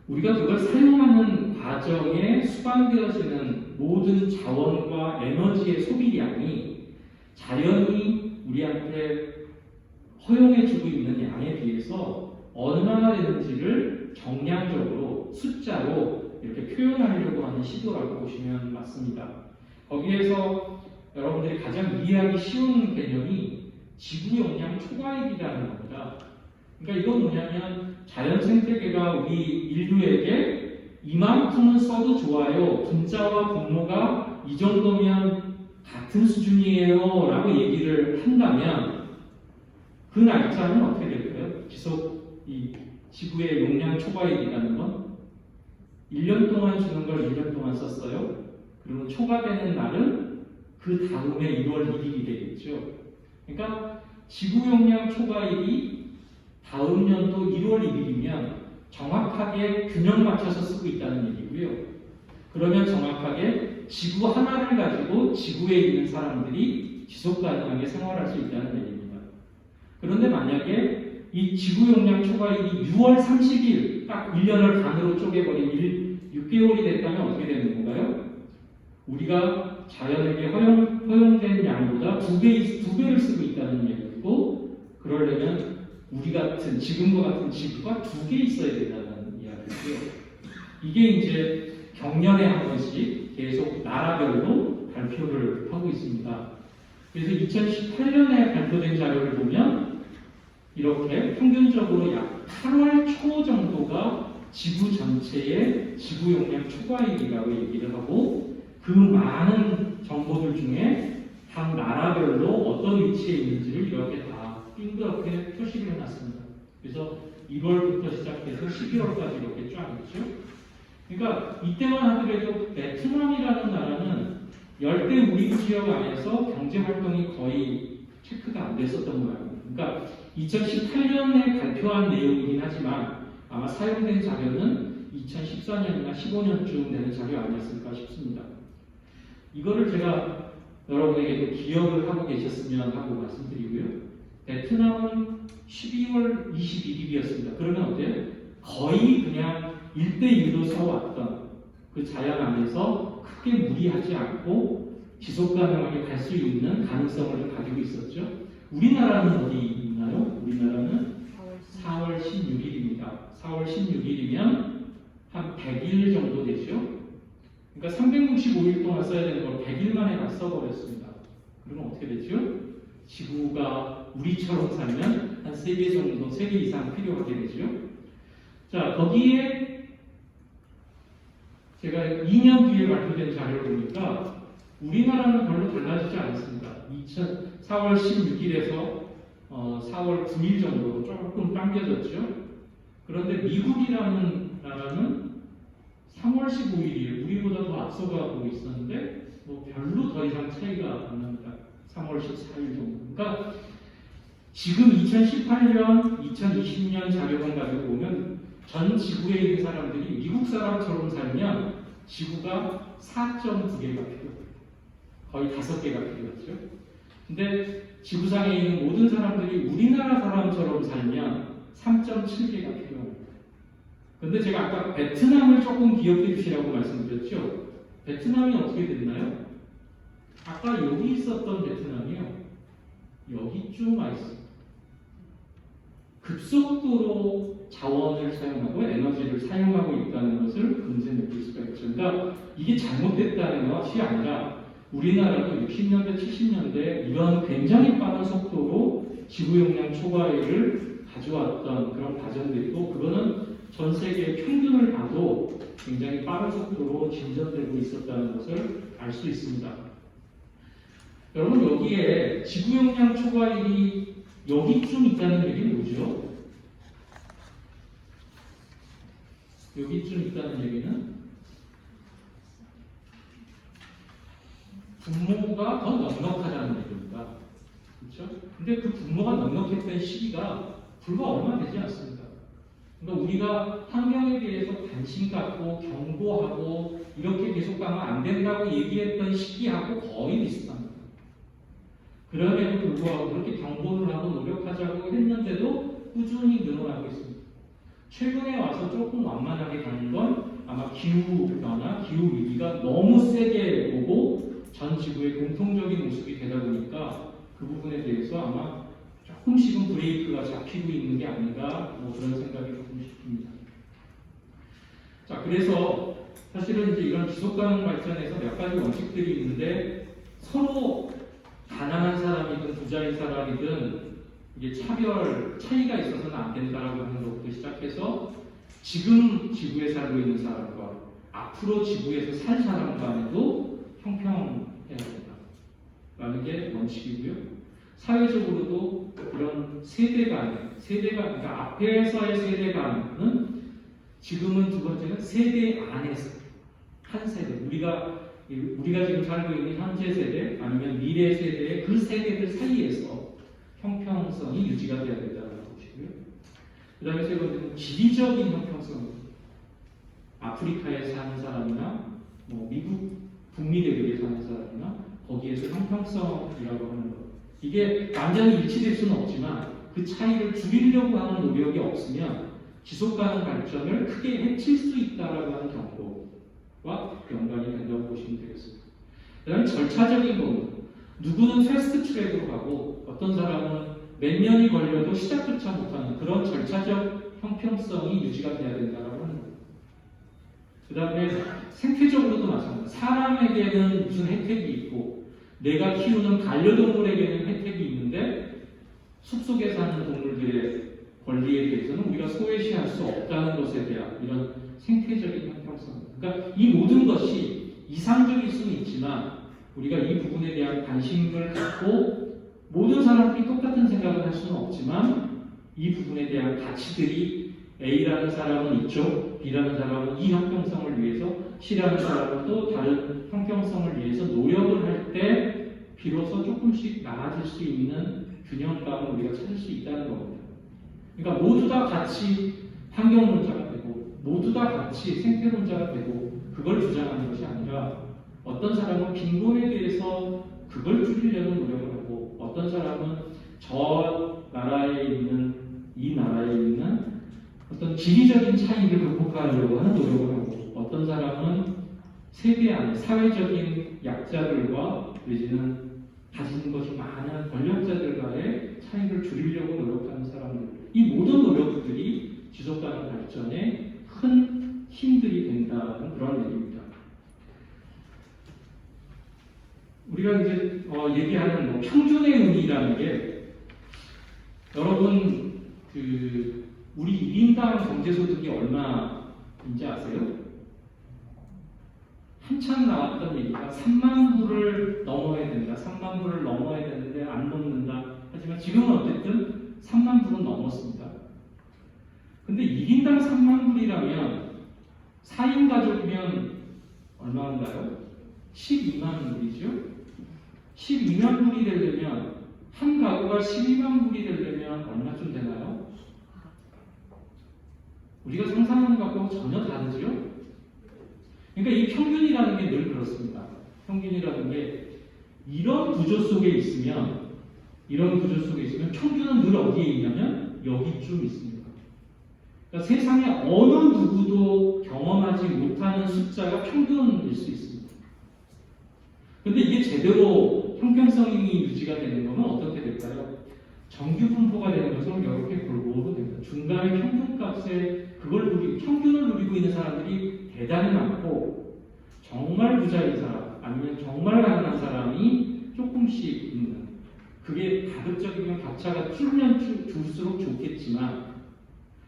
우리가 그걸 사용하는 과정에 수반되어지는 모든 자원과 에너지의 소비량이 자연이 우리한테 허용해주고 있는 양에 비해서 얼마나 되는지를 정량적으로 숫자로 이렇게 표현하려고 하는 시도라고 보시면 맞습니다. 거기에서 여러분들이 가장 이해하기 쉬운 개념이 지구 용량 초과액이라는 겁니다. 그러니까 이건 뭐냐면 자연 생태계가 우리 인류에게 이만큼은 써도 좋아요, 분자와 분모가 이 정도면 같은 수준이에요 라고 얘기를 한다면 그 날짜는 어떻게 될까요? 지속 이 지구의 용량 초과액이라는 건 1년 동안 주는 걸 1년 동안 썼어요. 그리고 초과되는 날은 그 다음에 1월 1일이 되겠죠. 그러니까 지구 용량 초과액이 다음 연도 1월 1일이면 정확하게 균형 맞춰서 쓰고 있다는 얘기고요. 그러면 정확하게 지구 하나를 가지고 지구에 있는 사람들이 지속 가능하게 생활할 수 있다는 얘기입니다. 그런데 만약에 이 지구 용량 초과일이 6월 30일 딱 1년을 반으로 쪼개버린 6개월이 됐다면 어떻게 되는 건가요? 우리가 자연에게 허용된 양보다 두 배를 쓰고 있다는 얘기고, 그러려면 우리 같은 지금과 같은 지구가 2개 있어야 된다는 이야기고요. 이게 이제 경년에 한 번씩 계속 나라별로 발표를 하고 있습니다. 그래서 2018년에 발표된 자료를 보면 이렇게 평균적으로 약 8월 초 정도가 지구 전체의 지구 용량 초과일이라고 얘기를 하고, 그 많은 정보들 중에 각 나라별로 어떤 위치에 있는지를 이렇게 다 빙그랗게 표시를 해놨습니다. 그래서 1월부터 시작해서 12월까지 이렇게 쫙 있죠. 그러니까 이때만 하더라도 베트남이라는 나라는 열대 우림 지역 안에서 경제 활동이 거의 체크가 안 됐었던 모양입니다. 그러니까 2018년에 발표한 내용이긴 하지만 아마 사용된 자료는 2014년이나 15년쯤 되는 자료 아니었을까 싶습니다. 이거를 제가 여러분에게도 기억을 하고 계셨으면 하고 말씀드리고요. 베트남은 12월 21일이었습니다. 그러면 어때요? 거의 그냥 1대1로 서왔던 그 자연 안에서 크게 무리하지 않고 지속 가능하게 갈 수 있는 가능성을 가지고 있었죠. 우리나라는 어디 있나요? 우리나라는 4월 16일입니다. 4월 16일이면 한 100일 정도 되죠. 그러니까 365일 동안 써야 되는 걸 100일 만에 다 써버렸습니다. 그러면 어떻게 되죠? 지구가 우리처럼 살면 한 3배 정도, 3배 이상 필요하게 되죠. 자, 거기에 제가 2년 뒤에 발표된 자료를 보니까 우리나라는 별로 달라지지 않습니다. 4월 16일에서 4월 9일 정도로 조금 당겨졌죠. 그런데 미국이라는 나라는 3월 15일이 우리보다 더 앞서가고 있었는데 별로 더 이상 차이가 안 납니다. 3월 14일 정도. 그러니까 지금 2018년, 2020년 자료만 가지고 보면 전 지구에 있는 사람들이 미국 사람처럼 살면 지구가 4.9개가 필요해요. 거의 5개가 필요하죠. 근데 지구상에 있는 모든 사람들이 우리나라 사람처럼 살면 3.7개가 필요합니다. 근데 제가 아까 베트남을 조금 기억해 주시라고 말씀드렸죠. 베트남이 어떻게 됐나요? 아까 여기 있었던 베트남이요. 여기쯤 와 있습니다. 급속도로 자원을 사용하고 에너지를 사용하고 있다는 것을 금세 느낄 수가 있죠. 그러니까 이게 잘못됐다는 것이 아니라 우리나라도 60년대, 70년대 이런 굉장히 빠른 속도로 지구 용량 초과율을 가져왔던 그런 과정들이고, 그거는 전 세계 평균을 봐도 굉장히 빠른 속도로 진전되고 있었다는 것을 알 수 있습니다. 여러분, 여기에 지구 용량 초과율이 여기쯤 있다는 얘기는 뭐죠? 여기쯤 있다는 얘기는 분모가 더 넉넉하다는 얘기입니다. 그렇죠? 근데 그 분모가 넉넉했던 시기가 불과 얼마 되지 않습니다. 그러니까 우리가 환경에 대해서 관심 갖고 경고하고 이렇게 계속 가면 안 된다고 얘기했던 시기하고 거의 비슷합니다. 그럼에도 불구하고 그렇게 경고를 하고 노력하자고 했는데도 꾸준히 늘어나고 있습니다. 최근에 와서 조금 완만하게 가는 건 아마 기후변화, 기후위기가 너무 세게 오고 전 지구의 공통적인 모습이 되다 보니까 그 부분에 대해서 아마 조금씩은 브레이크가 잡히고 있는 게 아닌가, 그런 생각이 조금씩 듭니다. 자, 그래서 사실은 이제 이런 지속가능 발전에서 몇 가지 원칙들이 있는데, 서로 가난한 사람이든 부자인 사람이든 이게 차이가 있어서는 안 된다라고 하는 것부터 시작해서 지금 지구에 살고 있는 사람과 앞으로 지구에서 살 사람 간에도 형평해야 된다라는 게 원칙이고요. 사회적으로도 그런 세대 간, 그러니까 앞에서의 세대 간은 지금은 두 번째는 세대 안에서 한 세대, 우리가 지금 살고 있는 현재 세대 아니면 미래 세대의 그 세대들 사이에서 형평성이 유지가 돼야 된다는 것이고요. 그 다음에 세 번째는 지리적인 형평성. 아프리카에 사는 사람이나 미국 북미 대륙에 사는 사람이나 거기에서 형평성이라고 하는 것. 이게 완전히 일치될 수는 없지만 그 차이를 줄이려고 하는 노력이 없으면 지속가능 발전을 크게 해칠 수 있다라고 하는 경고와 연관이 된다고 보시면 되겠습니다. 그다음에 절차적인 부분. 누구는 패스트 트랙으로 가고 어떤 사람은 몇 년이 걸려도 시작조차 못하는 그런 절차적 형평성이 유지가 돼야 된다고 하는 거예요. 그 다음에 생태적으로도 마찬가지입니다. 사람에게는 무슨 혜택이 있고 내가 키우는 반려동물에게는 혜택이 있는데 숲속에 사는 동물들의 권리에 대해서는 우리가 소외시할 수 없다는 것에 대한 이런 생태적인 형평성. 그러니까 이 모든 것이 이상적일 수는 있지만 우리가 이 부분에 대한 관심을 갖고 모든 사람들이 똑같은 생각을 할 수는 없지만 이 부분에 대한 가치들이 A라는 사람은 이쪽, B라는 사람은 이 형평성을 위해서, C라는 사람은 또 다른 형평성을 위해서 노력을 할 때 비로소 조금씩 나아질 수 있는 균형감을 우리가 찾을 수 있다는 겁니다. 그러니까 모두 다 같이 환경론자가 되고 모두 다 같이 생태론자가 되고 그걸 주장하는 것이 아니라 어떤 사람은 빈곤에 대해서 그걸 줄이려는 노력을 하고 어떤 사람은 저 나라에 있는 이 나라에 있는 어떤 지리적인 차이를 극복하려고 하는 노력을 하고 어떤 사람은 세계 안에 사회적인 약자들과 내지는 가진 것이 많은 권력자들과의 차이를 줄이려고 노력하는 사람들 이 모든 노력들이 지속가능 발전에 큰 힘들이 된다는 그런 얘기입니다. 우리가 이제 얘기하는 뭐 평균의 의미라는 게 여러분 우리 1인당 경제소득이 얼마인지 아세요? 한참 나왔던 얘기가 3만 불을 넘어야 된다. 3만 불을 넘어야 되는데 안 넘는다. 하지만 지금은 어쨌든 3만 불은 넘었습니다. 근데 1인당 3만 불이라면 4인 가족이면 얼마인가요? 12만 불이죠? 12만 불이 되려면 한 가구가 12만 불이 되려면 얼마쯤 되나요? 우리가 상상하는 것하고 전혀 다르죠? 그러니까 이 평균이라는 게 늘 그렇습니다. 평균이라는 게 이런 구조 속에 있으면 평균은 늘 어디에 있냐면 여기쯤 있습니다. 그러니까 세상에 어느 누구도 경험하지 못하는 숫자가 평균일 수 있습니다. 그런데 이게 제대로 형평성이 유지가 되는 것은 어떻게 될까요? 정규 분포가 되는 것은 이렇게 골고루 됩니다. 중간에 평균값에 평균을 누리고 있는 사람들이 대단히 많고 정말 부자인 사람 아니면 정말 가난한 사람이 조금씩 있는 그게 가급적이면 격차가 줄수록 좋겠지만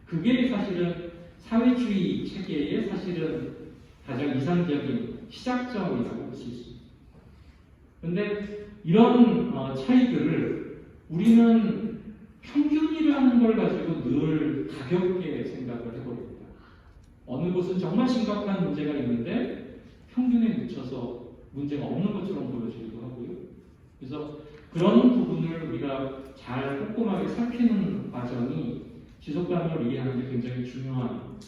그게 사실은 사회주의 체계의 사실은 가장 이상적인 시작점이라고 볼 수 있습니다. 그런데 이런 차이들을 우리는 평균이라는 걸 가지고 늘 가볍게 생각을 해버립니다. 어느 곳은 정말 심각한 문제가 있는데 평균에 묻혀서 문제가 없는 것처럼 보여지기도 하고요. 그래서 그런 부분을 우리가 잘 꼼꼼하게 살피는 과정이 지속가능을 이해하는 데 굉장히 중요한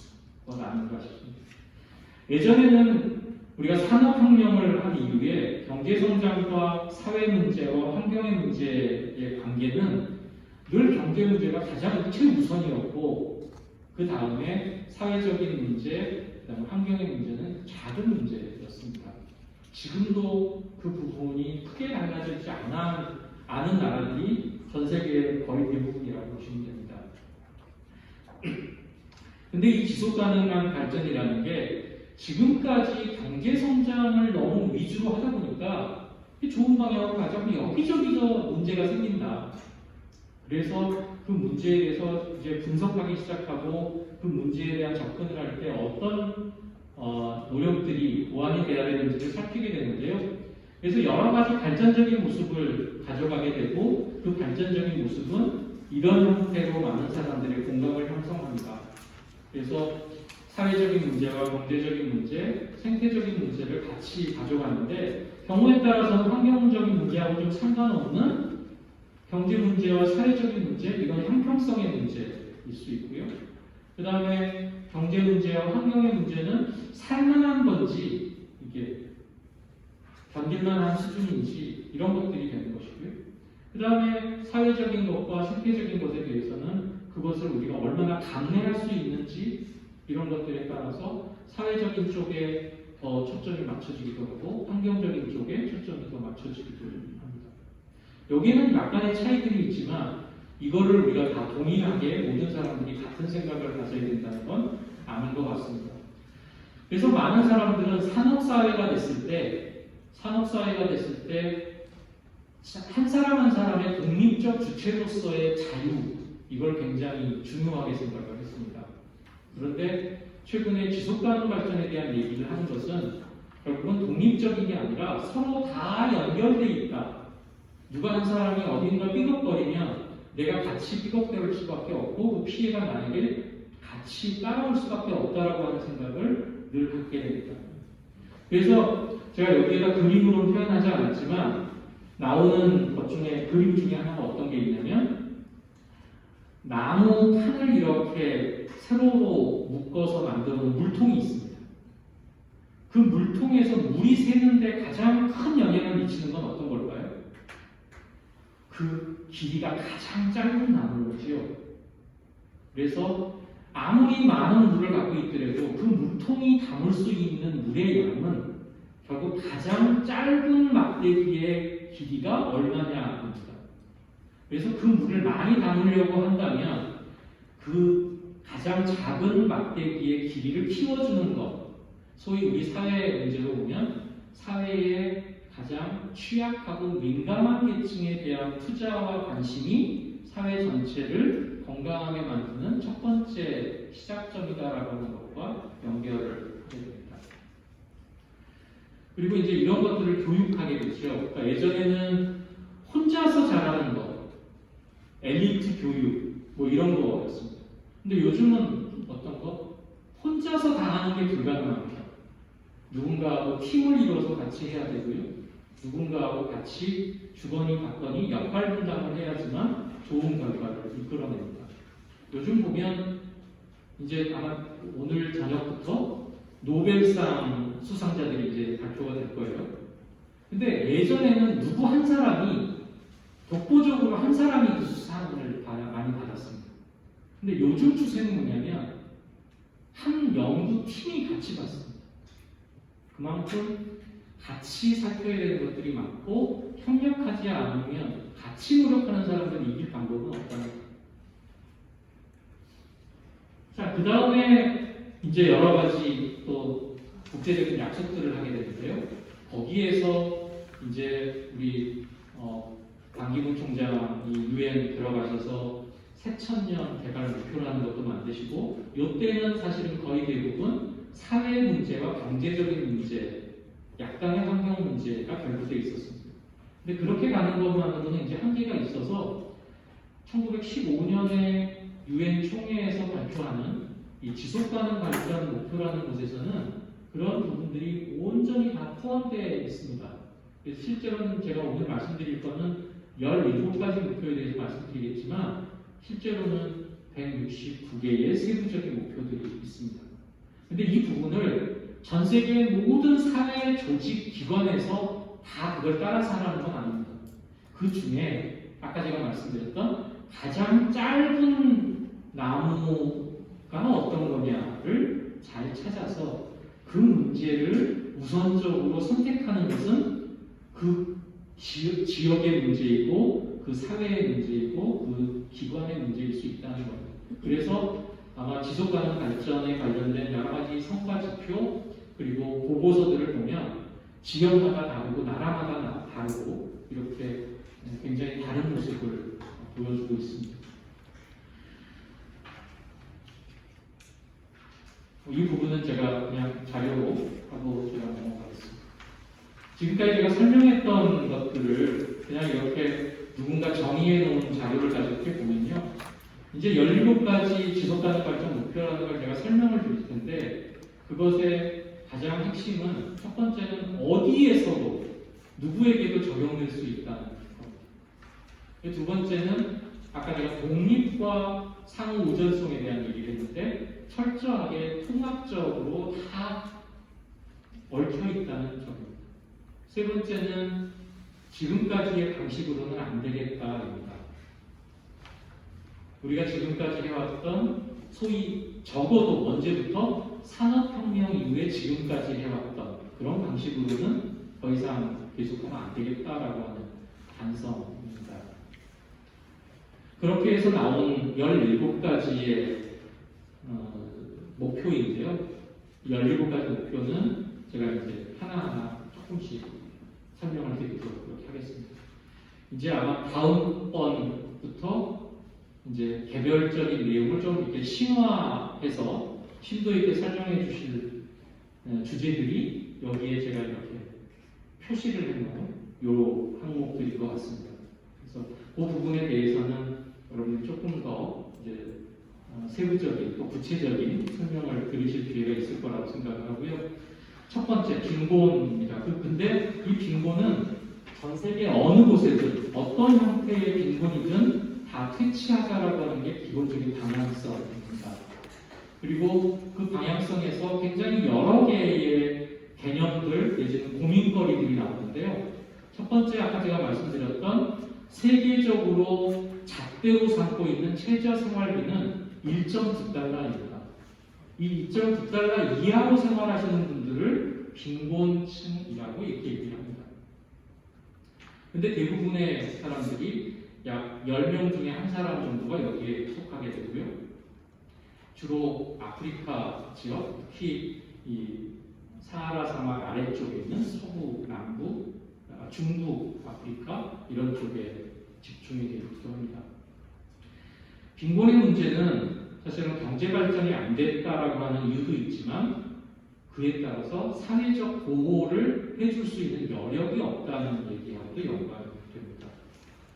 것 아닌가 싶습니다. 예전에는 우리가 산업혁명을 한 이후에 경제성장과 사회 문제와 환경의 문제의 관계는 늘 경제 문제가 가장 최우선이었고 그 다음에 사회적인 문제, 그 다음에 환경의 문제는 작은 문제였습니다. 지금도 그 부분이 크게 달라지지 않은 나라들이 전 세계의 거의 대부분이라고 보시면 됩니다. 근데 이 지속가능한 발전이라는 게 지금까지 경제 성장을 너무 위주로 하다 보니까 좋은 방향으로 가자고 여기저기서 문제가 생긴다. 그래서 그 문제에 대해서 이제 분석하기 시작하고 그 문제에 대한 접근을 할 때 어떤 노력들이 보완이 돼야 되는지를 살피게 되는데요. 그래서 여러 가지 발전적인 모습을 가져가게 되고 그 발전적인 모습은 이런 형태로 많은 사람들의 공감을 형성합니다. 그래서 사회적인 문제와 경제적인 문제, 생태적인 문제를 같이 가져가는데 경우에 따라서는 환경적인 문제하고 좀 상관없는 경제 문제와 사회적인 문제, 이건 형평성의 문제일 수 있고요. 그 다음에 경제 문제와 환경의 문제는 살만한 건지 이게 견딜만한 수준인지 이런 것들이 되는 것이고요. 그 다음에 사회적인 것과 생태적인 것에 대해서는 그것을 우리가 얼마나 감내할 수 있는지 이런 것들에 따라서 사회적인 쪽에 더 초점이 맞춰지기도 하고 환경적인 쪽에 초점이 더 맞춰지기도 합니다. 여기는 약간의 차이들이 있지만 이거를 우리가 다 동일하게 모든 사람들이 같은 생각을 가져야 된다는 건 아닌 것 같습니다. 그래서 많은 사람들은 산업사회가 됐을 때 한 사람 한 사람의 독립적 주체로서의 자유 이걸 굉장히 중요하게 생각을 했습니다. 그런데 최근에 지속가능 발전에 대한 얘기를 하는 것은 결국은 독립적인 게 아니라 서로 다 연결되어 있다. 누가 한 사람이 어딘가 삐걱거리면 내가 같이 삐걱대올 수밖에 없고 그 피해가 나에게 같이 따라올 수밖에 없다라고 하는 생각을 늘 갖게 됩니다. 그래서 제가 여기에다 그림으로 표현하지 않았지만 나오는 것 중에 그림 중에 하나가 어떤 게 있냐면 나무 판을 이렇게 세로로 묶어서 만드는 물통이 있습니다. 그 물통에서 물이 새는데 가장 큰 영향을 미치는 건 어떤 걸까요? 그 길이가 가장 짧은 나무지요. 그래서 아무리 많은 물을 갖고 있더라도 그 물통이 담을 수 있는 물의 양은 결국 가장 짧은 막대기의 길이가 얼마냐입니다. 그래서 그 물을 많이 담으려고 한다면 그 가장 작은 막대기의 길이를 키워주는 것, 소위 우리 사회 문제로 보면 사회의 가장 취약하고 민감한 계층에 대한 투자와 관심이 사회 전체를 건강하게 만드는 첫 번째 시작점이다라고 하는 것과 연결을 하게 됩니다. 그리고 이제 이런 것들을 교육하게 되죠. 그러니까 예전에는 혼자서 잘하는 것, 엘리트 교육, 뭐 이런 거였습니다. 근데 요즘은 어떤 거? 혼자서 다 하는 게 불가능합니다. 누군가하고 팀을 이뤄서 같이 해야 되고요. 누군가하고 같이 주거니 받거니 역할 분담을 해야지만 좋은 결과를 이끌어냅니다. 요즘 보면 이제 아마 오늘 저녁부터 노벨상 수상자들이 이제 발표가 될 거예요. 근데 예전에는 누구 한 사람이 독보적으로 한 사람이 그 수상을 많이 받았습니다. 근데 요즘 추세는 뭐냐면 한 연구팀이 같이 받습니다. 그만큼 같이 살펴야 되는 것들이 많고 협력하지 않으면 같이 노력하는 사람들이 이길 방법은 없다는 거예요. 자, 그 다음에 이제 여러 가지 또 국제적인 약속들을 하게 되는데요. 거기에서 이제 우리 반기문 총장이 유엔 들어가셔서 새천년 개발 목표라는 것도 만드시고 이때는 사실은 거의 대부분 사회 문제와 경제적인 문제, 약간의 환경 문제가 결부되어 있었습니다. 근데 그렇게 가는 것만으로는 이제 한계가 있어서 1915년에 유엔 총회에서 발표하는 이 지속가능 발전 목표라는 곳에서는 그런 부분들이 온전히 다 포함되어 있습니다. 그래서 실제로는 제가 오늘 말씀드릴 거는 17가지 목표에 대해서 말씀드리겠지만 실제로는 169개의 세부적인 목표들이 있습니다. 근데 이 부분을 전 세계의 모든 사회 조직 기관에서 다 그걸 따라서 하라는 건 아닙니다. 그 중에 아까 제가 말씀드렸던 가장 짧은 나무가 어떤 거냐를 잘 찾아서 그 문제를 우선적으로 선택하는 것은 그 지역의 문제이고 그 사회의 문제이고 그 기관의 문제일 수 있다는 겁니다. 그래서 아마 지속가능 발전에 관련된 여러 가지 성과 지표 그리고 보고서들을 보면 지역마다 다르고 나라마다 다르고 이렇게 굉장히 다른 모습을 보여주고 있습니다. 이 부분은 제가 그냥 자료로 하고 제가 넘어가겠습니다. 지금까지 제가 설명했던 것들을 그냥 이렇게 누군가 정의해 놓은 자료를 가지고 이렇게 보면요. 이제 17가지 지속가능 발전 목표라는 걸 제가 설명을 드릴 텐데 그것의 가장 핵심은 첫 번째는 어디에서도 누구에게도 적용될 수 있다는 겁니다. 두 번째는 아까 제가 독립과 상호 의존성에 대한 얘기를 했는데 철저하게 통합적으로 다 얽혀 있다는 점입니다. 세 번째는 지금까지의 방식으로는 안 되겠다입니다. 우리가 지금까지 해왔던 소위 적어도 언제부터 산업혁명 이후에 지금까지 해왔던 그런 방식으로는 더 이상 계속하면 안 되겠다라고 하는 반성입니다. 그렇게 해서 나온 17가지의 목표인데요. 17가지 목표는 제가 이제 하나하나 조금씩 설명을 드리도록 하겠습니다. 이제 아마 다음번부터 이제 개별적인 내용을 좀 이렇게 심화해서 심도 있게 설명해 주실 주제들이 여기에 제가 이렇게 표시를 해놓은 요 항목들인 것 같습니다. 그래서 그 부분에 대해서는 여러분이 조금 더 이제 세부적인 또 구체적인 설명을 들으실 기회가 있을 거라고 생각을 하고요. 첫 번째 빈곤입니다. 근데 이 빈곤은 전 세계 어느 곳에든 어떤 형태의 빈곤이든 다 퇴치하자라고 하는 게 기본적인 방향성입니다. 그리고 그 방향성에서 굉장히 여러 개의 개념들 내지는 고민거리들이 나오는데요. 첫 번째 아까 제가 말씀드렸던 세계적으로 잣대로 삼고 있는 최저 생활비는 1.9달러입니다. 이 2.9달러 이하로 생활하시는 분들을 빈곤층이라고 얘기를 합니다. 근데 대부분의 사람들이 약 10명 중에 한 사람 정도가 여기에 속하게 되고요. 주로 아프리카 지역, 특히 이 사하라 사막 아래쪽에 있는 서부, 남부, 중부 아프리카 이런 쪽에 집중이 되기도 합니다. 빈곤의 문제는 사실은 경제 발전이 안 됐다라고 하는 이유도 있지만 그에 따라서 사회적 보호를 해줄 수 있는 여력이 없다는 얘기하고도 연관이 됩니다.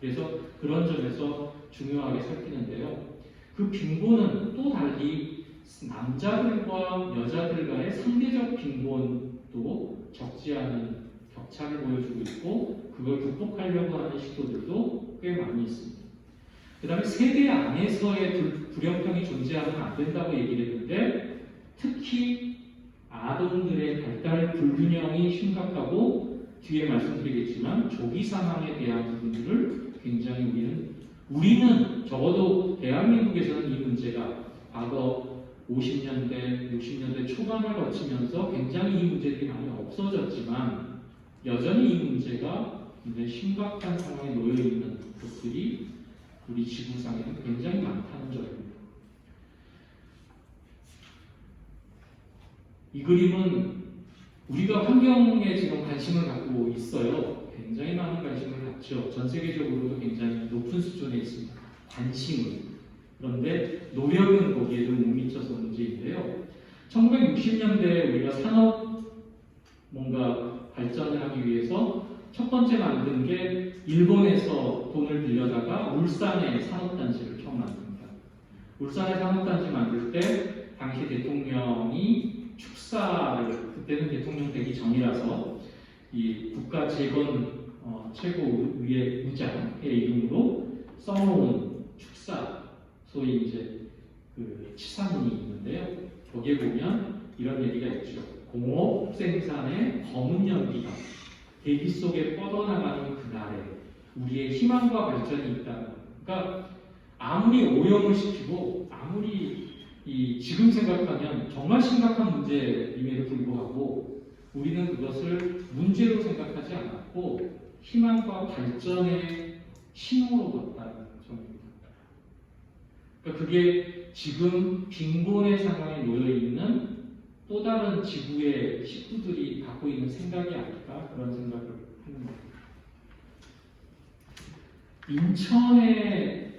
그래서 그런 점에서 중요하게 살피는데요. 그 빈곤은 또 달리 남자들과 여자들과의 상대적 빈곤도 적지 않은 격차를 보여주고 있고 그걸 극복하려고 하는 시도들도 꽤 많이 있습니다. 그 다음에 세대 안에서의 불형평이 존재하면 안 된다고 얘기를 했는데 특히 아동들의 발달 불균형이 심각하고 뒤에 말씀드리겠지만 조기 사망에 대한 부분들을 굉장히 우리는 적어도 대한민국에서는 이 문제가 과거 50년대, 60년대 초반을 거치면서 굉장히 이 문제들이 많이 없어졌지만 여전히 이 문제가 굉장히 심각한 상황에 놓여 있는 것들이 우리 지구상에는 굉장히 많다는 점입니다. 이 그림은 우리가 환경에 지금 관심을 갖고 있어요. 굉장히 많은 관심을 갖죠. 전 세계적으로도 굉장히 높은 수준에 있습니다. 관심은. 그런데 노력은 거기에도 못 미쳐서 문제인데요. 1960년대에 우리가 산업 뭔가 발전을 하기 위해서 첫 번째 만든 게 일본에서 돈을 빌려다가 울산에 산업단지를 처음 만듭니다. 울산에 산업단지 만들 때 당시 대통령이 축사를 그때는 대통령 되기 전이라서 이 국가재건 최고 위의 부장의 이름으로 써놓은 축사 소위 이제 그 치사문이 있는데요. 거기에 보면 이런 얘기가 있죠. 공업 생산의 검은 연기가 대기 속에 뻗어나가는 그날에 우리의 희망과 발전이 있다는 것. 그러니까 아무리 오염을 시키고 아무리 지금 생각하면 정말 심각한 문제임에도 불구하고 우리는 그것을 문제로 생각하지 않았고 희망과 발전의 신호로 봤다는 점입니다. 그러니까 그게 지금 빈곤의 상황에 놓여 있는 또 다른 지구의 식구들이 갖고 있는 생각이 아닐까 그런 생각을 하는 겁니다.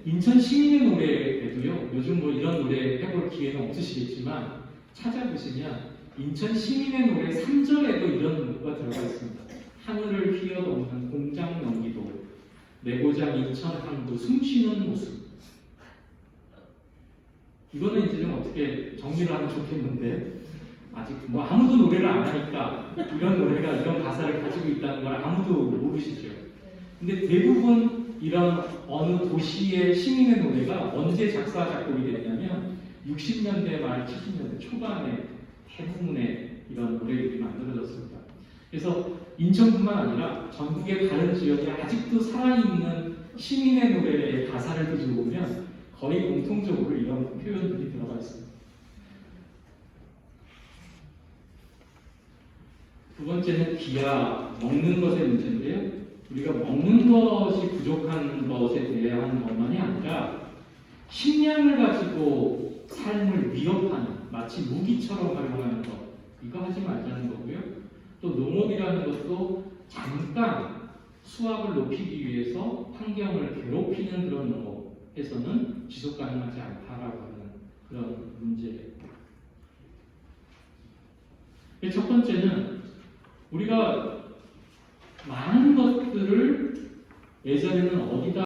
인천 시민의 노래에도요. 요즘 뭐 이런 노래 해볼 기회는 없으시겠지만 찾아보시면 인천 시민의 노래 3절에도 이런 문구가 들어가 있습니다. 하늘을 휘어넘는 공장 연기도 내 고장 인천 항구 숨쉬는 모습. 이거는 이제 좀 어떻게 정리를 하면 좋겠는데 아직 뭐 아무도 노래를 안 하니까 이런 노래가 이런 가사를 가지고 있다는 걸 아무도 모르시죠. 근데 대부분 이런 어느 도시의 시민의 노래가 언제 작사 작곡이 됐냐면 60년대 말 70년대 초반에 대부분의 이런 노래들이 만들어졌습니다. 그래서 인천뿐만 아니라 전국의 다른 지역에 아직도 살아있는 시민의 노래의 가사를 뒤지고 보면 거의 공통적으로 이런 표현들이 들어가 있습니다. 두 번째는 비야, 먹는 것의 문제인데요. 우리가 먹는 것이 부족한 것에 대한 것만이 아니라 식량을 가지고 삶을 위협하는, 마치 무기처럼 활용하는 것, 이거 하지 말자는 거고요. 또 농업이라는 것도 잠깐 수확을 높이기 위해서 환경을 괴롭히는 그런 농업에서는 지속 가능하지 않다라고 하는 그런 문제예요. 첫 번째는 우리가 많은 것들을 예전에는 어디다